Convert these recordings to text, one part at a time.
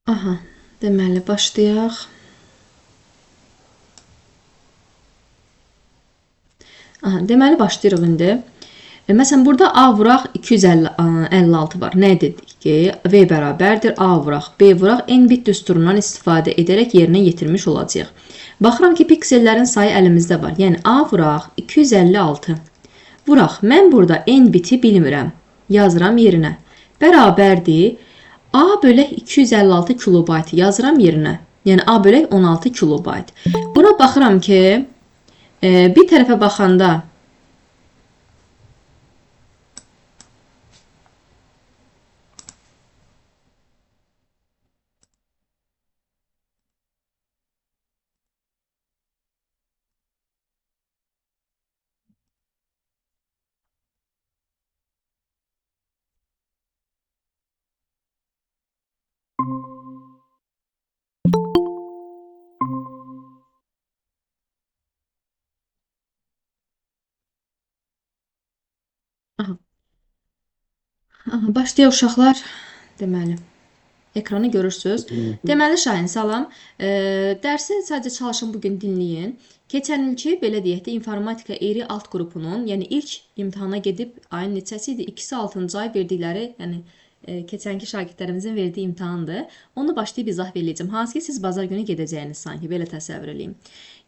Aha, deməli başlayaq. Aha, deməli başlayırıq indi. Məsələn, burada A vuraq 256 var. Nə dedik ki, V bərabərdir A vuraq B vuraq n bit düsturundan istifadə edərək yerinə yetirmiş olacağıq. Baxıram ki, piksellərin sayı əlimizdə var. Yəni A vuraq 256. Vuraq, mən burada n biti bilmirəm. Yazıram yerinə. Bərabərdir A bölək 256 kilobayt yazıram yerinə. Yəni A bölək 16 kilobayt. Buna baxıram ki, bir tərəfə baxanda başlayaq uşaqlar. Deməli, ekranı görürsüz. Deməli, Şahin, salam. Dərsi sadəcə çalışın bugün dinləyin. Keçən ilki, belə deyək də, informatika eri alt qrupunun, yəni ilk imtahana gedib ayın neçəsi idi? 2-si 6-cı ay verdikləri, yəni keçənki şagirdlərimizin verdiyi imtahandır. Onu başlayıb izah verəcəm. Hansı ki, siz bazar günü gedəcəyiniz sanki, belə təsəvvür edin.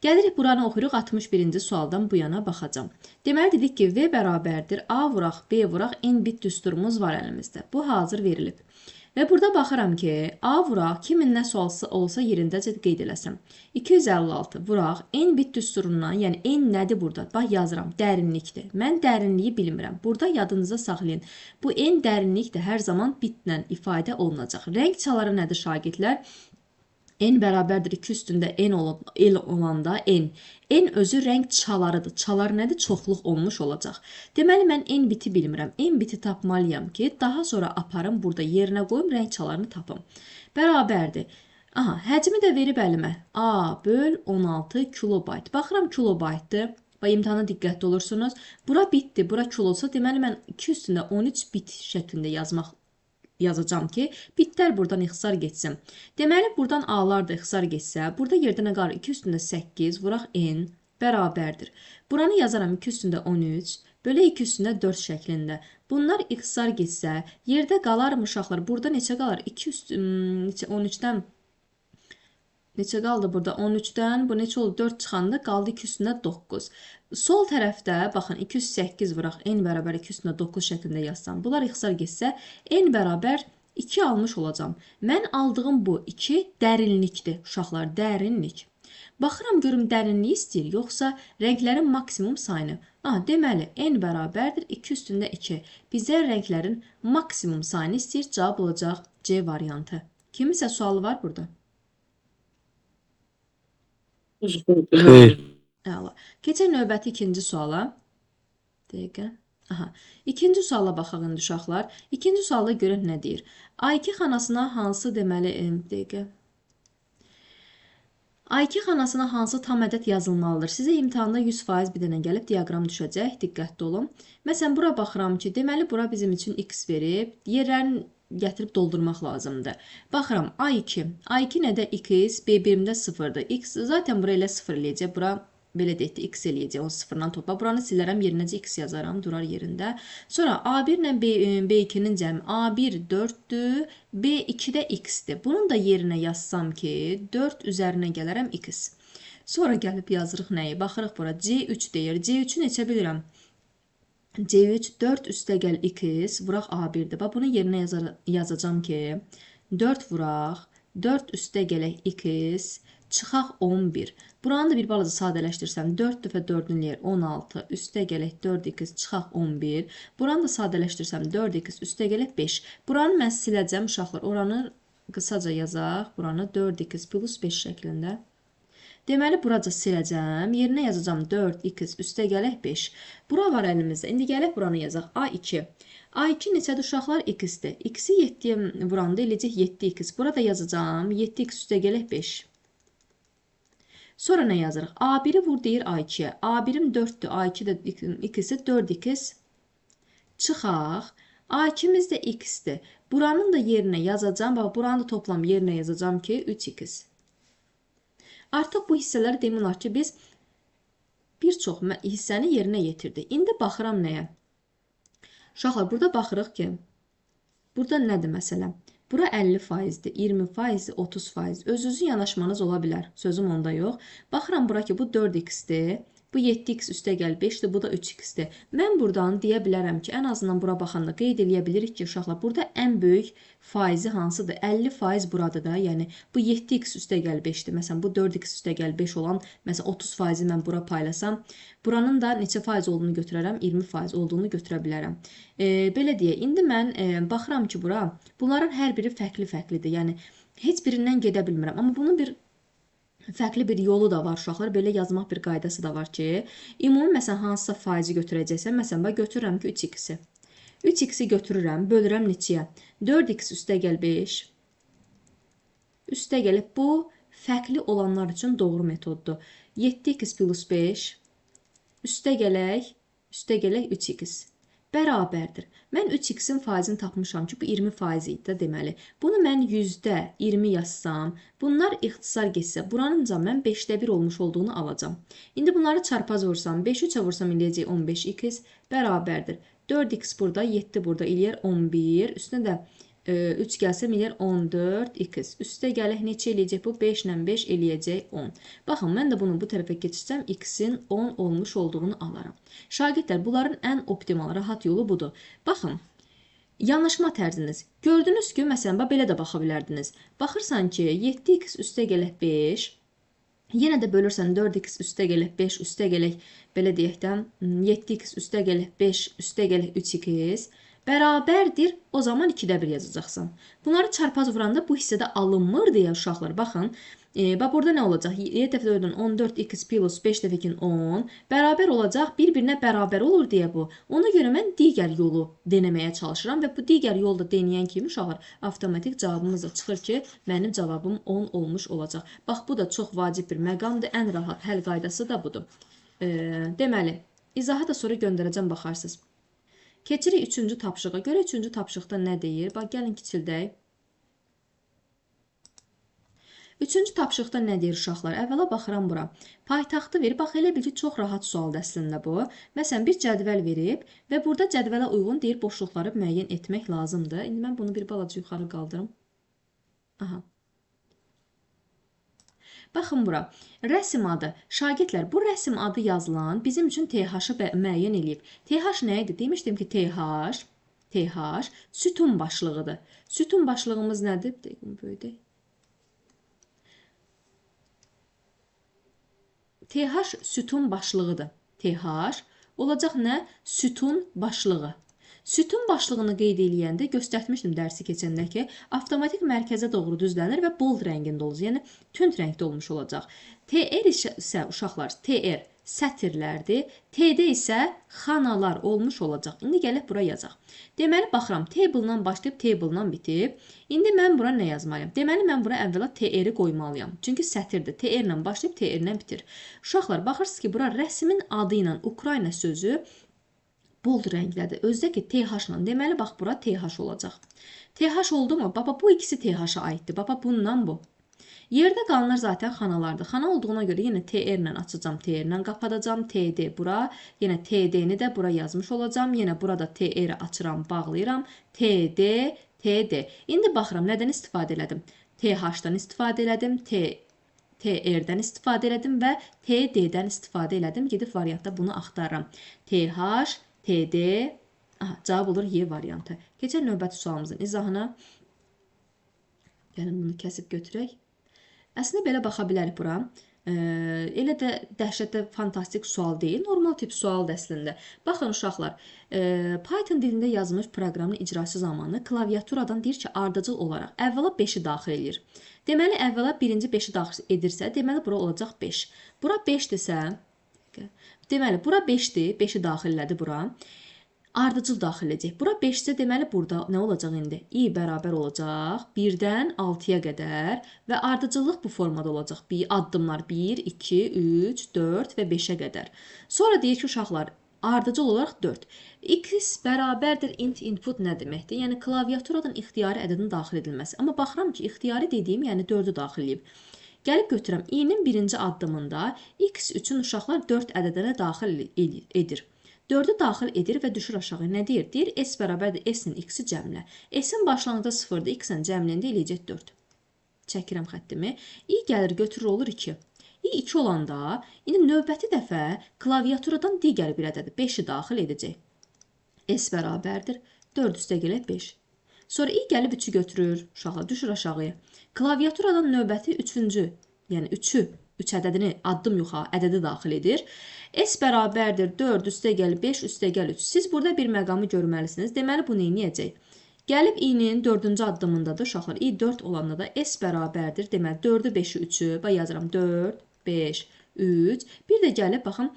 Gəlirik buranı oxuyuruq, 61-ci sualdan bu yana baxacağam. Deməli, dedik ki, V bərabərdir A vuraq, B vuraq, n bit düsturumuz var əlimizdə. Bu hazır verilib. Və burada baxıram ki, A vuraq, kimin nə sualsı olsa yerindəcə qeyd eləsəm. 256 vuraq, n bit düsturundan, yəni n nədir burada? Bax, yazıram, dərinlikdir. Mən dərinliyi bilmirəm. Burada yadınıza saxlayın. Bu n dərinlik də hər zaman bitlə ifadə olunacaq. Rəng çaları nədir şagirdlər? N bərabərdir 2 üstündə n olanda n. N özü rəng çalarıdır. Çalar nədir? Çoxluq olmuş olacaq. Deməli, mən n biti bilmirəm. N biti tapmalıyam ki, daha sonra aparım burada yerinə qoyum, rəng çalarını tapım. Bərabərdir. Aha, həcmi də verib əlimə. A böl 16 kilobayt. Baxıram kilobaytdır. Və imtahana diqqətli olursunuz. Bura bitdir, bura kilosa. Deməli, mən 2 üstündə 13 bit şəklində yazacağım ki, bitlər buradan ixtisar getsin. Deməli, buradan A-lar da ixtisar getsə, burada yerdə nə qalır? 2 üstündə 8, vuraq n bərabərdir. Buranı yazaram 2 üstündə 13, bölə 2 üstündə 4 şəklində. Bunlar ixtisar getsə, yerdə qalar mı uşaqlar? Burada neçə qalır? 13-dən neçə qaldı burada? 13-dən bu neçə oldu? 4 çıxanda qaldı 2 üstündə 9. Sol tərəfdə baxın 208 vuraq n bərabər 2 üstündə 9 şəklində yazsam. Bunlar ixtisar getsə n bərabər 2 almış olacağam. Mən aldığım bu 2 dərinlikdir uşaqlar, dərinlik. Baxıram görüm dərinliyi istəyir, yoxsa rənglərin maksimum sayını. Deməli, n bərabərdir 2 üstündə 2. Bizə rənglərin maksimum sayını istəyir, cavab olacaq C variantı. Kimisə sualı var burada? Xeyr. Əla. Keçək növbəti ikinci suala. Dəqiqə. Aha. İkinci suala baxaq indi uşaqlar. İkinci sualda görək nə deyir. A2 xanasına hansı deməli dəqiqə. A2 xanasına hansı tam ədəd yazılmalıdır? Sizə imtahanda 100% bir dənə gəlib diaqram düşəcək. Diqqətli olun. Məsələn, bura baxıram ki, deməli bura bizim üçün x verib. Yerlərini gətirib doldurmaq lazımdır. Baxıram A2. A2 nədə x, B1-də 0-dır. X zaten bura elə 0 eləyəcək. Bura belə deyək də x eləyəcək. O 0-dan topla. Buranı silərəm, yerinəcə x yazaram. Durar yerində. Sonra A1 ilə B2-nin cəmi. A1 4-dür. B2 də x-dir. Bunun da yerinə yazsam ki, 4 üzərinə gələrəm x. Sonra gəlib yazırıq nəyi? Baxırıq bura. C3 deyir. C3-ü neçə bilirəm? C3 4 üstə gəl x vuraq A1-dir. Bunu yerinə yazacağım ki, 4 vuraq, 4 üstə gələk x, çıxaq 11. Buranı da bir balaca sadələşdirsəm, 4 dəfə 4-ün yer 16, üstə gələk 4x, çıxaq 11. Buranı da sadələşdirsəm, 4x, üstə gələk 5. Buranı mən siləcəm uşaqlar, oranı qısaca yazaq, buranı 4x plus 5 şəklində. Deməli, buraca siləcəm. Yerinə yazacağım 4x üstə gələk 5. Bura var əlimizdə. İndi gələk buranı yazaq. A2. A2 neçədir uşaqlar? X-dir. X-i 7-yə vuranda eləyəcək 7x. Burada yazacağım 7x üstə gələk 5. Sonra nə yazırıq? A1-i vur deyir A2-yə. A1-im 4-dür. A2 də x-i 4x. Çıxaq. A2'miz də x-dir. Buranın da yerinə yazacağım. Bax, buranın da toplam yerinə yazacağım ki, 3x. Artıq bu hissələri demək olar ki, biz bir çox hissəni yerinə yetirdik. İndi baxıram nəyə? Uşaqlar, burada baxırıq ki, burada nədir məsələn? Bura 50%dir, 20%dir, 30%. Özünüzün yanaşmanız ola bilər. Sözüm onda yox. Baxıram bura ki, bu 4x-dir. Bu 7x üstəgəl 5-dir, bu da 3x-dir. Mən buradan deyə bilərəm ki, ən azından bura baxanda qeyd eləyə bilirik ki, uşaqlar, burada ən böyük faizi hansıdır? 50% buradır da. Yəni, bu 7x üstəgəl 5-dir. Məsələn, bu 4x üstəgəl 5 olan, məsələn, 30%-i mən bura paylasam, buranın da neçə faiz olduğunu götürərəm? 20% olduğunu götürə bilərəm. Belə deyə, indi mən baxıram ki, bura, bunların hər biri fərqli-fərqlidir. Yəni, heç birindən gedə bilmirəm. Amma bunun bir fərqli bir yolu da var, uşaqlar. Belə yazmaq bir qaydası da var ki, ümumi məsələn hansısa faizi götürəcəksən, məsələn, bax götürürəm ki 3x-i. 3x-i götürürəm, bölürəm neçəyə? 4x üstəgəl 5. Üstəgəl bu fərqli olanlar üçün doğru metoddur. 7x plus 5 üstəgələk 3x bərabərdir. Mən 3x-in faizini tapmışam ki, bu 20% idi də deməli. Bunu mən %20 yazsam, bunlar ixtisar getsə, buranınca mən 5-də 1 olmuş olduğunu alacam. İndi bunları çarpaz vursam, 5-i 3-ə vursam eləyəcək 15x bərabərdir. 4x burada, 7 burada eləyər 11. Üstünə də 3 gəlsəm eləyər 14x. Üstə gələk neçə eləyəcək bu? 5 ilə 5 eləyəcək 10. Baxın, mən də bunu bu tərəfə keçirsəm, x-in 10 olmuş olduğunu alaram. Şagirdlər, bunların ən optimal, rahat yolu budur. Baxın, yanaşma tərziniz. Gördünüz ki, məsələn, belə də baxa bilərdiniz. Baxırsan ki, 7x üstə gələk 5, yenə də bölürsən 4x üstə gələk 5, üstə gələk, belə deyəkdən, 7x üstə gələk 5, üstə gələk 3x, bərabərdir, o zaman 2-də 1 yazacaqsan. Bunları çarpaz vuranda bu hissədə alınmır deyə uşaqlar, baxın, bax burada nə olacaq? 7 dəfə 4-dən 14x plus 5 dəfəkin 10 bərabər olacaq, bir-birinə bərabər olur deyə bu. Ona görə mən digər yolu deneməyə çalışıram və bu digər yolda denəyən kimi uşaqlar avtomatik cavabımız da çıxır ki, mənim cavabım 10 olmuş olacaq. Bax, bu da çox vacib bir məqamdır, ən rahat həll qaydası da budur. Deməli, izahı da sonra göndərəcəm, baxarsınız. Keçirik 3-cü tapşığa. Görə 3-cü tapşıqda nə deyir? Bax, gəlin kiçildək. 3-cü tapşıqda nə deyir uşaqlar? Əvvəla baxıram bura. Paytaxtı verib. Bax, elə bil ki, çox rahat sualdır əslində bu. Məsələn, bir cədvəl verib və burada cədvələ uyğun deyir, boşluqları müəyyən etmək lazımdır. İndi mən bunu bir balaca yuxarı qaldırım. Aha. Baxın bura, rəsm adı. Şagirdlər, bu rəsm adı yazılan bizim üçün TH-ı müəyyən eləyib. TH nə idi? Demişdim ki, TH sütun başlığıdır. Sütun başlığımız nədir? TH sütun başlığıdır. TH olacaq nə? Sütun başlığı. Sütun başlığını qeyd eləyəndə göstərmişdim dərsi keçəndə ki, avtomatik mərkəzə doğru düzlənir və bold rəngində olacaq. Yəni, tünd rəngdə olmuş olacaq. TR isə uşaqlar, TR sətirlərdir. TD isə xanalar olmuş olacaq. İndi gələk bura yazaq. Deməli, baxıram, table-dan başlayıb, table-dan bitib. İndi mən bura nə yazmalıyam? Deməli, mən bura əvvəla TR-i qoymalıyam. Çünki sətirdir. TR-ilə başlayıb, TR-ilə bitir. Uşaqlar, baxırsınız ki, bura rəsmin adı ilə Ukrayna sözü bold rənglədir. Özdə ki, TH-la. Deməli, bax, bura TH olacaq. TH oldu mu? Baba, bu ikisi TH-a aiddir. Baba, bundan bu. Yerdə qalanlar zaten xanalardır. Xana olduğuna görə yenə TR-lə açacağım, TR-lə qapadacağım. TD bura. Yenə TD-ni də bura yazmış olacağım. Yenə burada TR-i açıram, bağlayıram. TD, TD. İndi baxıram, nədən istifadə elədim? TH-dan istifadə elədim. TR-dən istifadə elədim və TD-dən istifadə elədim. Gedib variantda bunu axtarıram. TH, TD, cavab olur Y variantı. Keçək növbəti sualımızın izahına. Gəlin bunu kəsib götürək. Əslində belə baxa bilərik bura. Elə də dəhşətdə fantastik sual deyil. Normal tip sualdır əslində. Baxın uşaqlar, Python dilində yazılmış proqramın icrası zamanı klaviaturadan deyir ki, ardıcıl olaraq əvvəla 5-i daxil edir. Deməli, əvvəla birinci 5-i daxil edirsə, deməli, bura olacaq 5. Bura 5-dirsə, deməli, bura 5-dir, 5-i daxillədi bura. Ardıcıl daxil edəcək. Bura 5-də deməli, burada nə olacaq indi? I bərabər olacaq 1-dən 6-ya qədər və ardıcıllıq bu formada olacaq. Addımlar 1, 2, 3, 4 və 5-ə qədər. Sonra deyir ki, uşaqlar, Ardıcıl olaraq 4. X bərabərdir int input nə deməkdir? Yəni klaviaturadan ixtiyari ədədin daxil edilməsi. Amma baxıram ki, ixtiyari dediyim, yəni 4-ü daxil edib. Gəlib götürəm. I-nin birinci addımında x üçün uşaqlar 4 ədədinə daxil edir. 4-ü daxil edir və düşür aşağı. Nə deyir? Deyir s bərabərdir s-nin x-i cəmlə. S-in başlanğıcda 0-dır, x-in cəmlində eləyəcək 4. Çəkirəm xəttimi. I gəlir götürür olur 2. I 2 olanda indi növbəti dəfə klaviaturadan digər bir ədədi 5-i daxil edəcək. S bərabərdir 4 üstə gələk 5. Sonra i gəlib 3-ü götürür, uşaqlar düşür aşağıya. Klaviaturadan növbəti 3-cü, yəni 3-ü, 3 ədədini addım yox, ədədi daxil edir. S bərabərdir 4 üstə gəl 5 üstə gəl 3. Siz burada bir məqamı görməlisiniz. Deməli bu neyniyəcək? Gəlib i-nin 4-cü addımındadır uşaqlar. I 4 olanda da s bərabərdir. Deməli 4-ü 5-i 3-ü, bax yazıram 4, 5, 3. Bir də gəlib baxın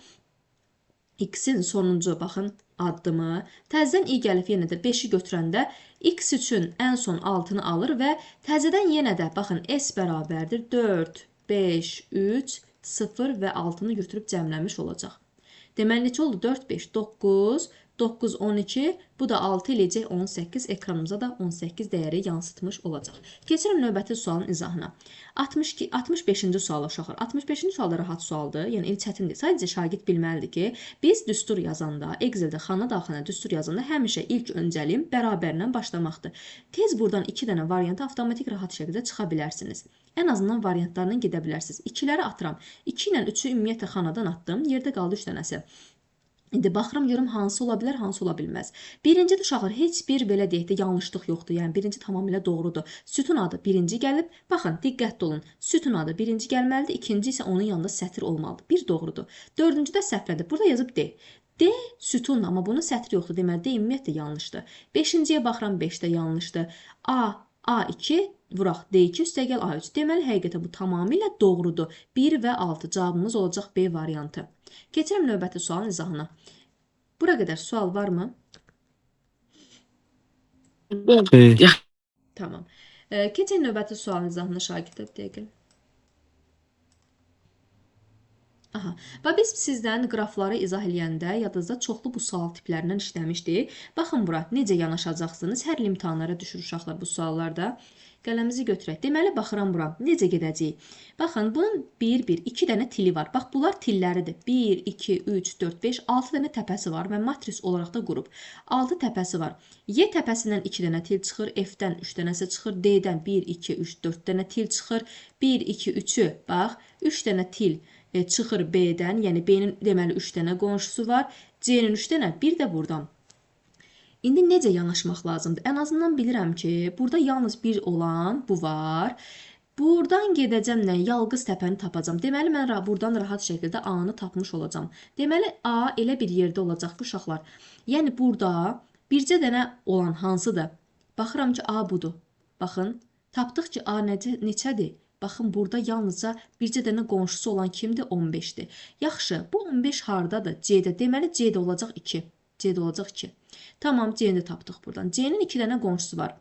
x-in sonuncu baxın addımı. Təzədən i gəlib yenə də 5-i götürəndə x üçün ən son 6-nı alır və təzədən yenə də baxın s bərabərdir 4, 5, 3, 0 və 6-nı götürüb cəmləmiş olacaq. Deməli neçə oldu? 4, 5, 9, 9, 12, bu da 6 eləyəcək 18, ekranımıza da 18 dəyəri yansıtmış olacaq. Keçirəm növbəti sualın izahına. 65-ci sual uşaqlar. 65-ci sual da rahat sualdır, yəni il çətindir. Sadəcə şagird bilməlidir ki, biz düstur yazanda, Excel-də xana daxilində düstur yazanda həmişə ilk öncəlim bərabərlə başlamaqdır. Tez buradan 2 dənə variantı avtomatik rahat şəkildə çıxa bilərsiniz. Ən azından variantlarından gedə bilərsiniz. 2-ləri atıram. 2 ilə 3-ü ümumiyyətlə xanadan atdım. Yerdə qaldı 3 dənəsi. İndi baxıram görüm hansı ola bilər, hansı ola bilməz. Birinci uşaqlar heç bir belə deyək də yanlışlıq yoxdur. Yəni birinci tamamilə doğrudur. Sütun adı birinci gəlib. Baxın, diqqətli olun. Sütun adı birinci gəlməlidir, ikinci isə onun yanında sətir olmalıdır. Bir doğrudur. Dördüncü də səhvlədir. Burada yazıb D. D sütun, amma bunun sətri yoxdur. Deməli D ümumiyyətlə yanlışdır. 5-ciyə baxıram, 5 də yanlışdır. A2 vuraq D2 üstəgəl A3. Deməli həqiqətən bu tamamilə doğrudur. 1 və 6 cavabımız olacaq B variantı. Keçirəm növbəti sualın izahına. Bura qədər sual varmı? Xeyr. Tamam. Keçək növbəti sualın izahına şagirdlər bir dəqiqə. Aha. Və biz sizdən qrafları izah eləyəndə yadınızda çoxlu bu sual tiplərindən işləmişdik. Baxın bura, necə yanaşacaqsınız? Hər il imtahanlara düşür uşaqlar bu suallarda. Qələmimizi götürək. Deməli, baxıram bura. Necə gedəcəyik? Baxın, bunun 1, 1, 2 dənə tili var. Bax, bunlar tilləridir. 1, 2, 3, 4, 5, 6 dənə təpəsi var və matris olaraq da qrup. 6 təpəsi var. Y təpəsindən 2 dənə til çıxır. F-dən 3 dənəsi çıxır. D-dən 1, 2, 3, 4 dənə til çıxır. 1, 2, 3-ü, bax, 3 dənə til çıxır B-dən. Yəni, B-nin deməli 3 dənə qonşusu var. C-nin 3 dənə, bir də buradan. İndi necə yanaşmaq lazımdır? Ən azından bilirəm ki, burada yalnız bir olan bu var. Buradan gedəcəm nə? Yalqız təpəni tapacam. Deməli, mən buradan rahat şəkildə A-nı tapmış olacam. Deməli, A elə bir yerdə olacaq ki, uşaqlar. Yəni, burada bircə dənə olan hansıdır? Baxıram ki, A budur. Baxın, tapdıq ki, A neçədir? Baxın, burada yalnızca bircə dənə qonşusu olan kimdir? 15-dir. Yaxşı, bu 15 hardadır? C-də. Deməli, C-də olacaq 2. C-də olacaq 2. Tamam, C-ni tapdıq buradan. C-nin 2 dənə qonşusu var.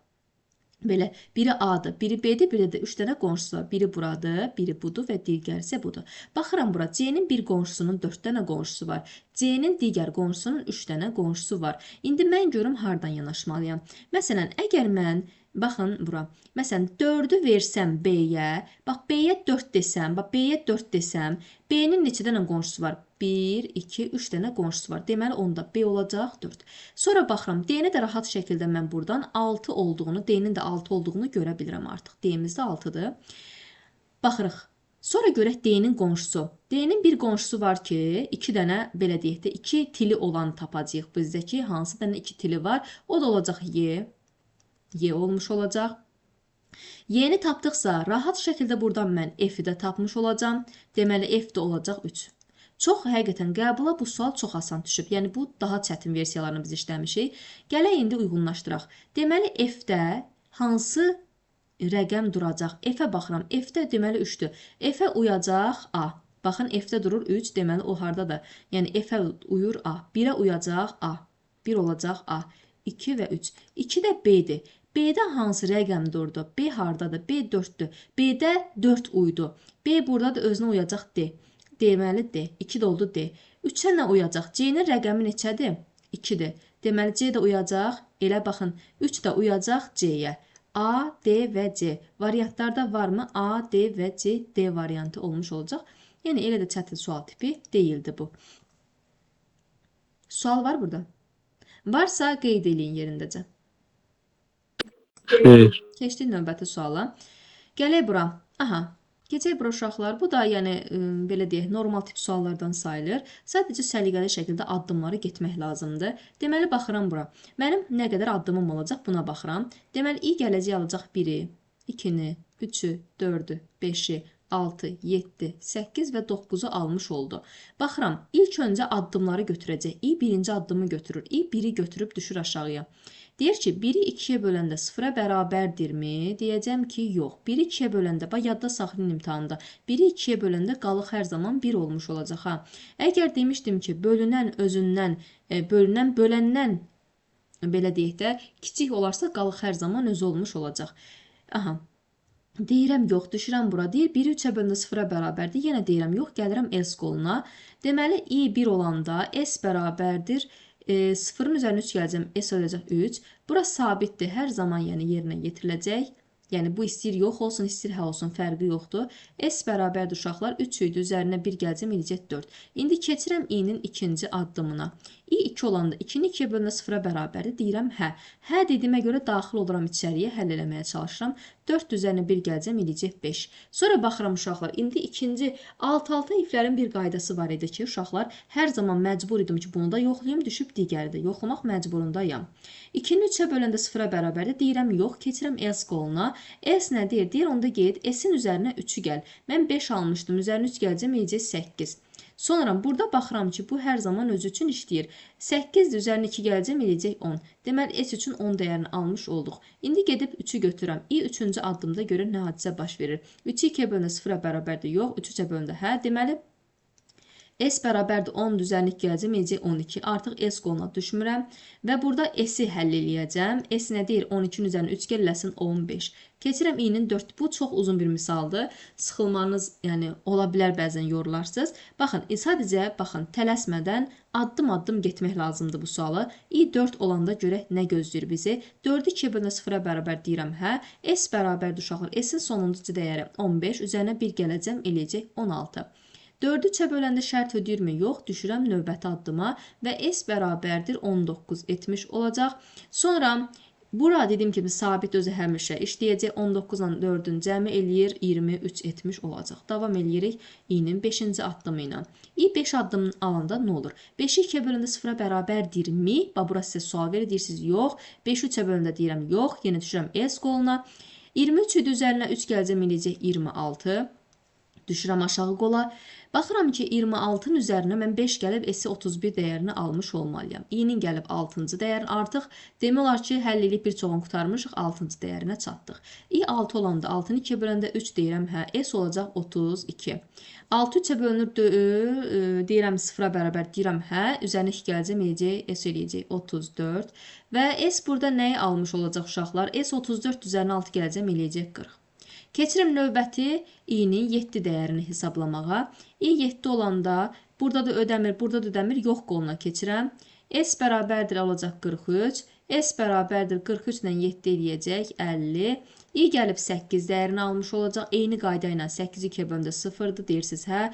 Belə, biri A-dır, biri B-dir, biri də 3 dənə qonşusu var. Biri buradır, biri budur və digəri isə budur. Baxıram bura, C-nin bir qonşusunun 4 dənə qonşusu var. C-nin digər qonşusunun 3 dənə qonşusu var. İndi mən görüm hardan yanaşmalıyam. Məsələn, əgər mən baxın bura. Məsələn, 4-ü versəm B-yə, bax B-yə 4 desəm, bax B-yə 4 desəm, B-nin neçə dənə qonşusu var? 1, 2, 3 dənə qonşusu var. Deməli, onda B olacaq 4. Sonra baxıram, D-ni də rahat şəkildə mən buradan 6 olduğunu, D-nin də 6 olduğunu görə bilirəm artıq. D-miz də 6-dır. Baxırıq. Sonra görək D-nin qonşusu. D-nin bir qonşusu var ki, 2 dənə, belə deyək də, 2 tili olan tapacağıq bizdəki. Hansı dənə 2 tili var? O da olacaq Y. Y olmuş olacaq. Y-ni tapdıqsa, rahat şəkildə buradan mən F-i də tapmış olacam. Deməli, F də olacaq 3. Çox həqiqətən qəbula bu sual çox asan düşüb. Yəni, bu daha çətin versiyalarını biz işləmişik. Gələk indi uyğunlaşdıraq. Deməli, F-də hansı rəqəm duracaq? F-ə baxıram. F-də deməli 3-dür. F-ə uyacaq A. Baxın, F-də durur 3. Deməli, o hardadır? Yəni, F-ə uyur A. 1-ə uyacaq A. 1 olacaq A. 2 və 3. 2 də B-dir. B-də hansı rəqəm durdu? B hardadır? B 4-dür. B-də 4 uydu. B burada da özünə uyacaq D. Deməli D. 2 də oldu D. 3-ə nə uyacaq? C-nin rəqəmi neçədir? 2-dir. Deməli C də uyacaq. Elə baxın. 3 də uyacaq C-yə. A, D və C. Variantlarda varmı? A, D və C, D variantı olmuş olacaq. Yəni elə də çətin sual tipi deyildi bu. Sual var burada? Varsa qeyd eləyin yerindəcə. Xeyr. Keçdik növbəti suala. Gələk bura. Aha. Keçək bura uşaqlar. Bu da yəni belə deyək, normal tip suallardan sayılır. Sadəcə səliqəli şəkildə addımları getmək lazımdır. Deməli baxıram bura. Mənim nə qədər addımım olacaq buna baxıram. Deməli i gələcək alacaq 1-i, 2-ni, 3-ü, 4-ü, 5-i, 6, 7, 8 və 9-u almış oldu. Baxıram, ilk öncə addımları götürəcək. i birinci addımı götürür. i 1-i götürüb düşür aşağıya. Deyir ki, 1-i 2-yə böləndə 0-a bərabərdirmi? Deyəcəm ki, yox. 1-i 2-yə böləndə, bax yadda saxlayın imtahanda. 1-i 2-yə böləndə qalıq hər zaman 1 olmuş olacaq. Ha. Əgər demişdim ki, bölünən özündən, böləndən, belə deyək də, kiçik olarsa qalıq hər zaman özü olmuş olacaq. Aha. Deyirəm yox, düşürəm bura. Deyir 1-i 3-ə böləndə 0-a bərabərdir. Yenə deyirəm yox, gəlirəm S qoluna. Deməli, i 1 olanda S bərabərdir. 0-ın üzərinə 3 gələcəm, S olacaq 3. Bura sabitdir, hər zaman yəni yerinə yetiriləcək. Yəni bu istəyir yox olsun, istəyir hə olsun, fərqi yoxdur. S bərabərdir uşaqlar, 3 idi, üzərinə 1 gələcəm, eləyəcək 4. İndi keçirəm i-nin ikinci addımına. i 2 olanda 2-ni 2-yə bölündə 0-a bərabərdir, deyirəm hə. Hə dediyimə görə daxil oluram içəriyə, həll eləməyə çalışıram. 4 üzərinə 1 gələcəm, eləyəcək 5. Sonra baxıram uşaqlar, indi ikinci alt-alta iflərin bir qaydası var idi ki, uşaqlar hər zaman məcbur idim ki, bunu da yoxlayım, düşüb digərdə. Yoxlamaq məcburundayam. 2-ni 3-ə böləndə 0-a bərabərdir, deyirəm yox, keçirəm S qoluna. S nə deyir? Deyir onda get, S-in üzərinə 3-ü gəl. Mən 5 almışdım, üzərinə 3 gələcəm, eləyəcək 8. Sonra burada baxıram ki, bu hər zaman özü üçün işləyir. 8-dir, üzərinə 2 gələcəm, eləyəcək 10. Deməli, S üçün 10 dəyərini almış olduq. İndi gedib 3-ü götürürəm. i 3-cü addımda görə nə hadisə baş verir? 3-ü 2-yə bölündə 0-a bərabərdir, yox. 3-ü 3-ə bölündə hə. Deməli, S bərabərdir 10 üzərinə 2 gələcəm, eləyəcək 12. Artıq S qoluna düşmürəm və burada S-i həll eləyəcəm. S nə deyir? 12-nin üzərinə 3 gəlləsin 15. Keçirəm i-nin 4. Bu çox uzun bir misaldır. Sıxılmanız, yəni ola bilər bəzən yorularsınız. Baxın, sadəcə baxın, tələsmədən addım-addım getmək lazımdır bu sualı. i 4 olanda görək nə gözləyir bizi. 4-ü 2-yə bölündə 0-a bərabər deyirəm, hə. S bərabərdir uşaqlar. S-in sonuncu dəyəri 15, üzərinə 1 gələcəm, eləyəcək 16. 4-ü 3-ə böləndə şərt ödəyirmi? Yox, düşürəm növbəti addıma və S bərabərdir 19 etmiş olacaq. Sonra bura dediyim kimi sabit özü həmişə işləyəcək. 19-la 4-ün cəmi eləyir 23 etmiş olacaq. Davam eləyirik i-nin 5-ci addımı ilə. i 5 addımını alanda nə olur? 5-i 2-yə böləndə 0-a bərabərdirmi? Bax, bura sizə sual verir, deyirsiniz yox. 5-i 3-ə böləndə deyirəm yox. Yenə düşürəm S qoluna. 23 idi, üzərinə 3 gələcəm, eləyəcək 26. Düşürəm aşağı qola. Baxıram ki, 26-nın üzərinə mən 5 gəlib S-i 31 dəyərini almış olmalıyam. i-nin gəlib 6-cı dəyərini artıq demək olar ki, həll edib bir çoxunu qurtarmışıq, 6-cı dəyərinə çatdıq. i 6 olanda 6-nı 2-yə böləndə 3 deyirəm, hə, S olacaq 32. 6 3-ə bölünür, deyirəm 0-a bərabər, deyirəm hə, üzərinə 2 gələcəm, eləyəcək, S eləyəcək 34 və S burada nəyi almış olacaq uşaqlar? S 34 üzərinə 6 gələcəm, eləyəcək 40. Keçirəm növbəti i-nin 7 dəyərini hesablamağa. i 7 olanda burada da ödəmir, burada da ödəmir, yox qoluna keçirəm. S bərabərdir olacaq 43. S bərabərdir 43 ilə 7 eləyəcək 50. i gəlib 8 dəyərini almış olacaq. Eyni qayda ilə 8-i 2-yə böləndə 0-dır, deyirsiniz hə.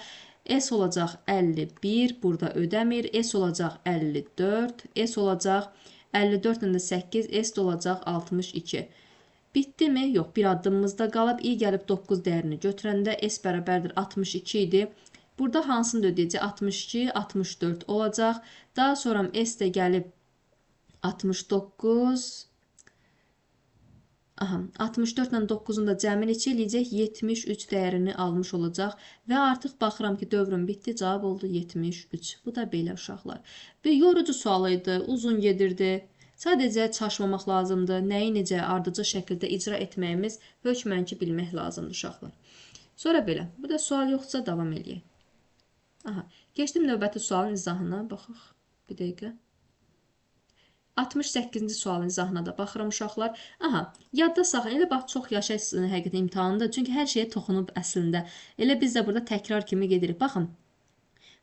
S olacaq 51, burada ödəmir. S olacaq 54. S olacaq 54 ilə 8, S olacaq 62. Bitdi mi? Yox, bir addımımızda qalıb. i gəlib 9 dəyərini götürəndə S bərabərdir 62 idi. Burada hansını da ödəyəcək? 62, 64 olacaq. Daha sonra S də gəlib 69. Aha, 64 ilə 9-un da cəmi neçə eləyəcək? 73 dəyərini almış olacaq. Və artıq baxıram ki, dövrüm bitdi. Cavab oldu 73. Bu da belə uşaqlar. Bir yorucu sual idi, uzun gedirdi. Sadəcə çaşmamaq lazımdır. Nəyi necə ardıcıl şəkildə icra etməyimiz hökmən ki bilmək lazımdır uşaqlar. Sonra belə. Burada sual yoxsa davam edək. Aha, keçdim növbəti sualın izahına. Baxaq. Bir dəqiqə. 68-ci sualın izahına da baxıram uşaqlar. Aha, yadda saxlayın. Elə bax çox yaşay həqiqətən imtahanında. Çünki hər şeyə toxunub əslində. Elə biz də burada təkrar kimi gedirik. Baxın.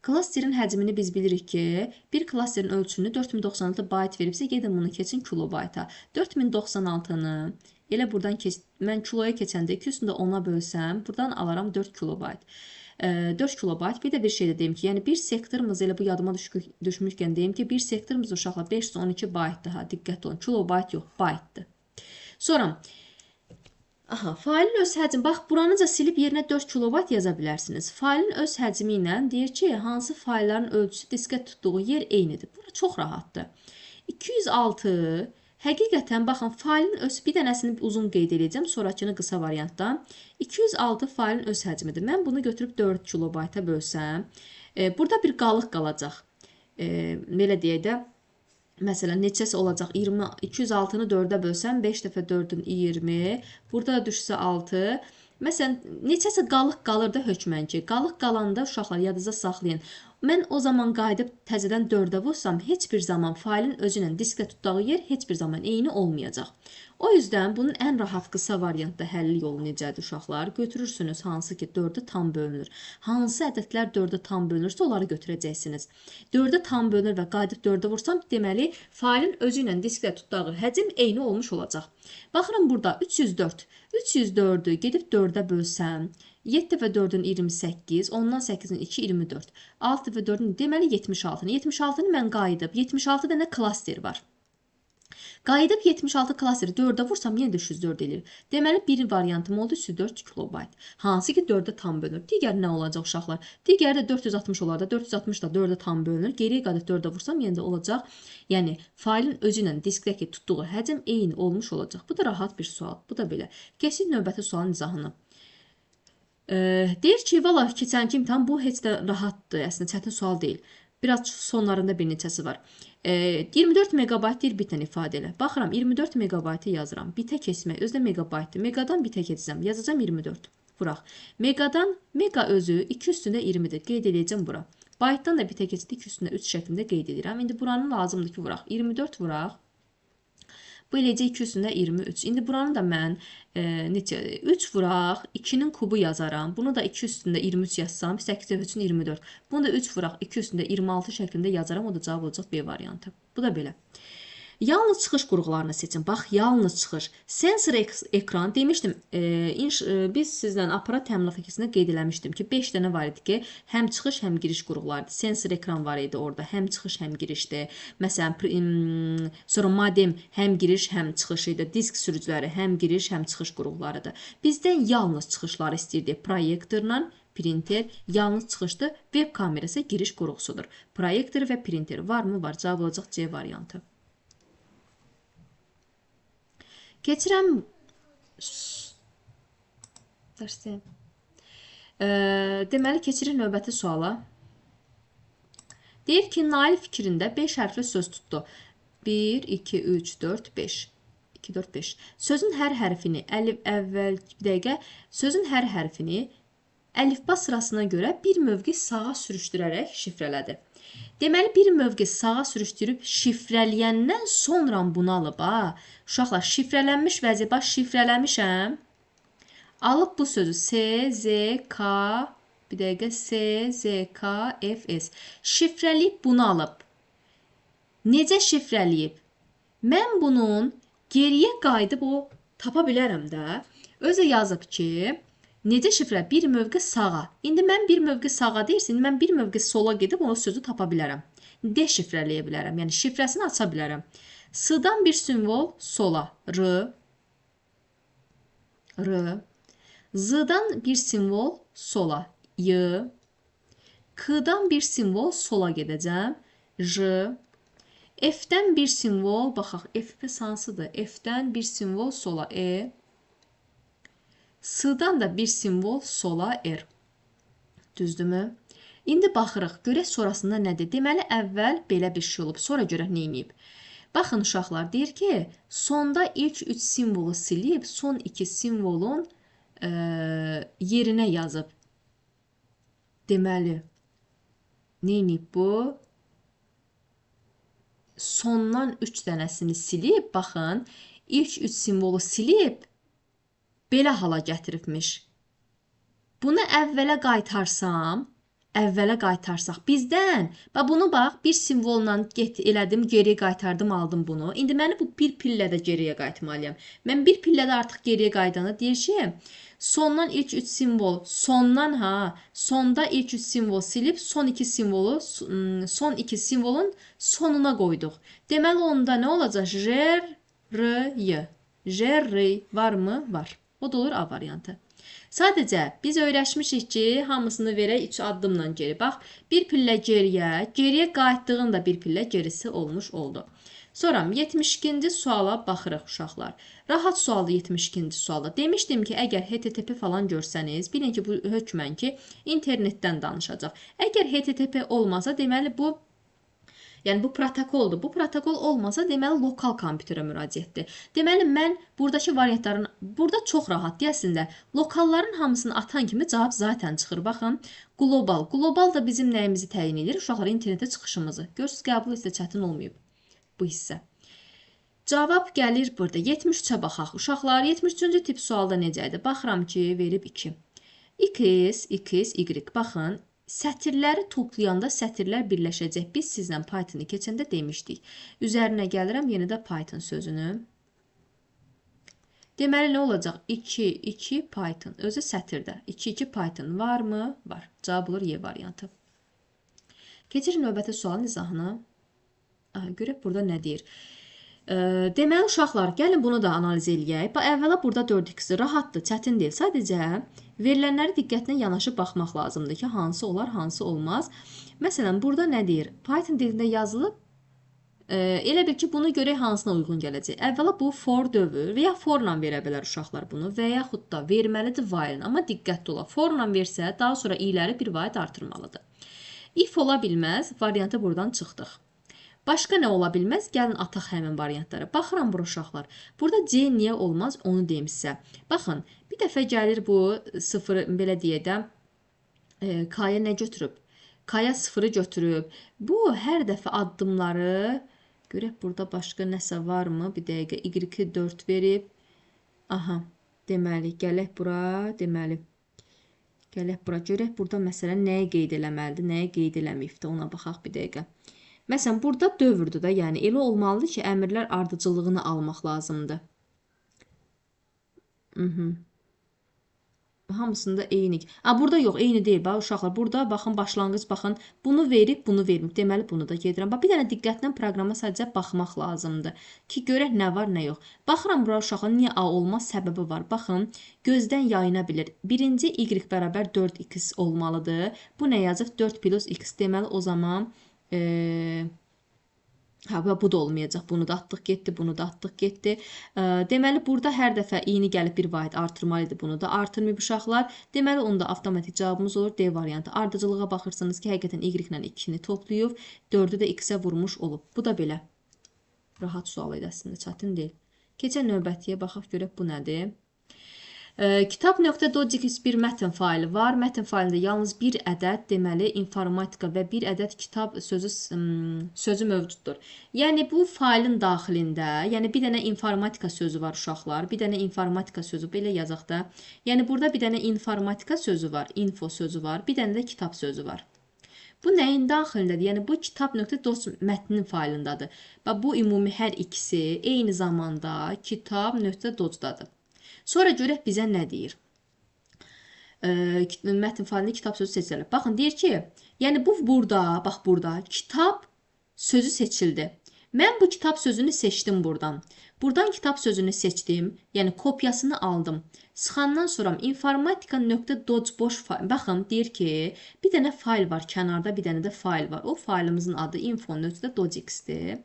Klasterin həcmini biz bilirik ki, bir klasterin ölçünü 4096 bayt veribsə, gedin bunu keçin kilobayta. 4096-nı elə buradan mən kiloya keçəndə 200-də 10-a bölsəm, buradan alaram 4 kilobayt. 4 kilobayt. Bir də bir şey də deyim ki, yəni bir sektorumuz elə bu yadıma düşmüşkən deyim ki, bir sektorumuz uşaqlar 512 baytdır. Ha, diqqət olun. Kilobayt yox, baytdır. Sonra failin öz həcmi, bax buranıca silib yerinə 4 kilobayt yaza bilərsiniz. Failin öz həcmi ilə deyir ki, hansı faillərin ölçüsü diskət tutduğu yer eynidir. Bura çox rahatdır. 206 həqiqətən baxın failin öz bir dənəsini uzun qeyd edəcəm, sonrakını qısa variantda. 206 failin öz həcmidir. Mən bunu götürüb 4 kilobayta bölsəm, burada bir qalıq qalacaq. Belə deyək də, məsələn, neçəsi olacaq? 20, 206-nı 4-ə bölsəm, 5 dəfə 4-ün 20, burada da düşsə 6. Məsələn, neçəsə qalıq qalır da hökmən ki, qalıq qalanda uşaqlar yadınıza saxlayın. Mən o zaman qayıdıb təzədən 4-ə vursam, heç bir zaman failin özü ilə diskə tutduğu yer heç bir zaman eyni olmayacaq. O yüzden bunun ən rahat qısa variantda həlli yolu necədir uşaqlar? Götürürsünüz hansı ki 4-ə tam bölünür. Hansı ədədlər 4-ə tam bölünürsə onları götürəcəksiniz. 4-ə tam bölünür və qayıdıb 4-ə vursam, deməli failin özü ilə diskdə tutduğu həcm eyni olmuş olacaq. Baxıram burada 304. 304-ü gedib 4-ə bölsəm, 7 dəfə 4-ün 28, ondan 8-in 2, 24. 6 dəfə 4-ün deməli 76-nı. 76-nı mən qayıdıb, 76 dənə klaster var. Qayıdıb 76 klasteri 4-ə vursam yenə də 304 eləyir. Deməli bir variantım oldu 304 kilobayt. Hansı ki 4-ə tam bölünür. Digər nə olacaq uşaqlar? Digəri də 460 olar da 460 da 4-ə tam bölünür. Geriyə qayıdıb 4-ə vursam yenə də olacaq. Yəni failin özü ilə diskdəki tutduğu həcm eyni olmuş olacaq. Bu da rahat bir sual. Bu da belə. Keçək növbəti sualın izahına. Deyir ki, valla keçənki imtahan bu heç də rahatdır. Əslində çətin sual deyil. Biraz sonlarında bir neçəsi var. 24 megabayt deyir bitən ifadə elə. Baxıram 24 megabaytı yazıram. Bitə keçmək özdə megabaytdır. Megadan bitə keçəcəm. Yazacağam 24. Vuraq. Megadan mega özü 2 üstündə 20-dir. Qeyd edəcəm bura. Baytdan da bitə keçdi 2 üstündə 3 şəklində qeyd edirəm. İndi buranın lazımdır ki vuraq. 24 vuraq. Bu eləcə 2 üstündə 23. İndi buranı da mən 3 vuraq, 2-nin kubu yazaram. Bunu da 2 üstündə 23 yazsam, 8 dəfə üçün 24. Bunu da 3 vuraq, 2 üstündə 26 şəklində yazaram. O da cavab olacaq B variantı. Bu da belə. Yalnız çıxış qurğularını seçin. Bax, yalnız çıxış. Sensor ekran demişdim. Biz sizlə aparat təminat fakültəsində qeyd eləmişdim ki, 5 dənə var idi ki, həm çıxış, həm giriş qurğularıdır. Sensor ekran var idi orada. Həm çıxış, həm girişdir. Məsələn, sonra modem həm giriş, həm çıxış idi. Disk sürücüləri həm giriş, həm çıxış qurğularıdır. Bizdən yalnız çıxışları istəyirdik. Proyektorla printer yalnız çıxışdır. Web kamerası giriş qurğusudur. Proyektor və printer varmı? Var. Cavab olacaq C variantı. Keçirəm deməli keçirik növbəti suala. Deyir ki, Nail fikrində 5 hərfli söz tutdu. 1, 2, 3, 4, 5. 2, 4, 5. Sözün hər hərfini sözün hər hərfini əlifba sırasına görə bir mövqe sağa sürüşdürərək şifrələdi. Deməli, bir mövqe sağa sürüşdürüb şifrələyəndən sonra bunu alıb. Uşaqlar, şifrələnmiş vəziyyət, bax, şifrələmişəm. Alıb bu sözü S, Z, K, bir dəqiqə, S, Z, K, F, S. Şifrələyib bunu alıb. Necə şifrələyib? Mən bunun geriyə qayıdıb o tapa bilərəm də. Özə yazıb ki, necə şifrə? Bir mövqe sağa. İndi mən bir mövqe sağa deyirsin, mən bir mövqe sola gedib o sözü tapa bilərəm. Deşifrələyə bilərəm. Yəni şifrəsini aça bilərəm. S-dan bir simvol sola. R. Z-dan bir simvol sola. Y. K-dan bir simvol sola gedəcəm. J. F-dən bir simvol, baxaq, F hansıdır? F-dən bir simvol sola. E. S-dan da bir simvol sola R. Düzdürmü? İndi baxırıq, görək sonrasında nədir? Deməli, əvvəl belə bir şey olub, sonra görək nə edib. Baxın, uşaqlar, deyir ki, sonda ilk 3 simvolu silib, son 2 simvolun yerinə yazıb. Deməli, nə edib bu? Sondan 3 dənəsini silib, baxın, ilk 3 simvolu silib, belə hala gətiribmiş. Bunu əvvələ qaytarsam, əvvələ qaytarsaq bizdən, bunu bax, bir simvolla elədim, geriyə qaytardım, aldım bunu. İndi məni bu bir pillədə geriyə qayıtmalıyam. Mən bir pillədə artıq geriyə qaydanda deyir ki, sondan ilk 3 simvol, sonda ilk 3 simvol silib, son iki simvolun sonuna qoyduq. Deməli onda nə olacaq? J-R-Y. J-R varmı? Var. O da olur A variantı. Sadəcə biz öyrəşmişik ki, hamısını verək 3 addımla geri. Bax, bir pillə geriyə qayıtdığın da bir pillə gerisi olmuş oldu. Sonra 72-ci suala baxırıq uşaqlar. Rahat sualdır 72-ci sualda. Demişdim ki, əgər HTTP falan görsəniz, bilin ki, bu hökmən ki, internetdən danışacaq. Əgər HTTP olmasa, deməli bu yəni bu protokoldur. Bu protokol olmasa, deməli lokal kompüterə müraciətdir. Deməli mən buradakı variantların burada çox rahat deyəsən də lokalların hamısını atan kimi cavab zaten çıxır. Baxın, qlobal. Qlobal da bizim nəyimizi təyin edir? Uşaqlar internetə çıxışımızı. Görürsüz, qəbul isə çətin olmayıb bu hissə. Cavab gəlir burada. 73-ə baxaq. Uşaqlar 73-cü tip sualda necədir? Baxıram ki, verib 2. X, Y. Baxın, sətirləri toplayanda sətirlər birləşəcək. Biz sizlə Python-u keçəndə demişdik. Üzərinə gəlirəm yenə də Python sözünü. Deməli nə olacaq? 2 Python. Özü sətirdə. 2 Python varmı? Var. Cavab olur Y variantı. Keçirik növbəti sualın izahına. Görək burada nə deyir? Deməli uşaqlar, gəlin bunu da analiz eləyək. Əvvəla burada 4x rahatdır, çətin deyil. Sadəcə verilənləri diqqətlə yanaşıb baxmaq lazımdır ki, hansı olar, hansı olmaz. Məsələn, burada nə deyir? Python dilində yazılıb. Elə bil ki, bunu görək hansına uyğun gələcək. Əvvəla bu for dövr və ya forla verə bilər uşaqlar bunu və yaxud da verməlidir while-in. Amma diqqətli ola. Forla versə, daha sonra i'ləri bir vaid artırmalıdır. If ola bilməz, variantı buradan çıxdıq. Başqa nə ola bilməz? Gəlin ataq həmin variantlara. Baxıram bura uşaqlar. Burada C niyə olmaz? Onu deyim sizə. Baxın, bir dəfə gəlir bu sıfırı, belə deyək də, K-ya nə götürüb? K-ya sıfırı götürüb. Bu hər dəfə addımları, görək burada başqa nəsə varmı? Bir dəqiqə, Y-i 4 verib. Aha, deməli, gələk bura, gələk bura. Görək burada məsələn nəyə qeyd eləməlidir, nəyə qeyd eləməyibdir, ona baxaq bir dəqiqə. Məsələn, burada dövrdür da, yəni elə olmalıdır ki, əmrlər ardıcıllığını almaq lazımdır. Hamısında eyni. Burada yox, eyni deyil. Bax, uşaqlar, burada baxın, başlanğıc, baxın, bunu verib, bunu vermir. Deməli, bunu da gedirəm. Bir dənə diqqətlə proqrama sadəcə baxmaq lazımdır ki, görək nə var, nə yox. Baxıram bura uşaqlar, niyə A olmaz? Səbəbi var. Baxın, gözdən yayına bilir. Birinci Y bərabər 4x olmalıdır. Bu nə yazıb? 4 plus x. Deməli, o zaman bu da olmayacaq. Bunu da atdıq getdi, bunu da atdıq getdi. Deməli, burada hər dəfə i-ni gəlib bir vaid artırmalıydı. Bunu da artırmayıb uşaqlar. Deməli, onda avtomatik cavabımız olur D variantı. Ardıcılığa baxırsınız ki, həqiqətən y ilə 2-ni toplayıb, 4-ü də x-ə vurmuş olub. Bu da belə. Rahat sual idi əslində, çətin deyil. Keçən növbətiyə baxaq, görək bu nədir? Kitab.docx bir mətn faylı var. Mətn faylında yalnız bir ədəd, deməli, informatika və bir ədəd kitab sözü mövcuddur. Yəni, bu faylın daxilində, yəni bir dənə informatika sözü var uşaqlar, bir dənə informatika sözü, belə yazaq da. Yəni, burada bir dənə informatika sözü var, info sözü var, bir dənə də kitab sözü var. Bu nəyin daxilindədir? Yəni, bu kitab.doc mətnin faylındadır. Bu ümumi hər ikisi eyni zamanda kitab.docdadır. Sonra görək bizə nə deyir? Mətn faylında kitab sözü seçilir. Baxın, deyir ki, yəni bu burada, bax burada, kitab sözü seçildi. Mən bu kitab sözünü seçdim buradan. Buradan kitab sözünü seçdim, yəni kopyasını aldım. Sıxandan sonra informatika.doc boş fayl. Baxın, deyir ki, bir dənə fayl var kənarda, bir dənə də fayl var. O faylımızın adı info.docx-dir.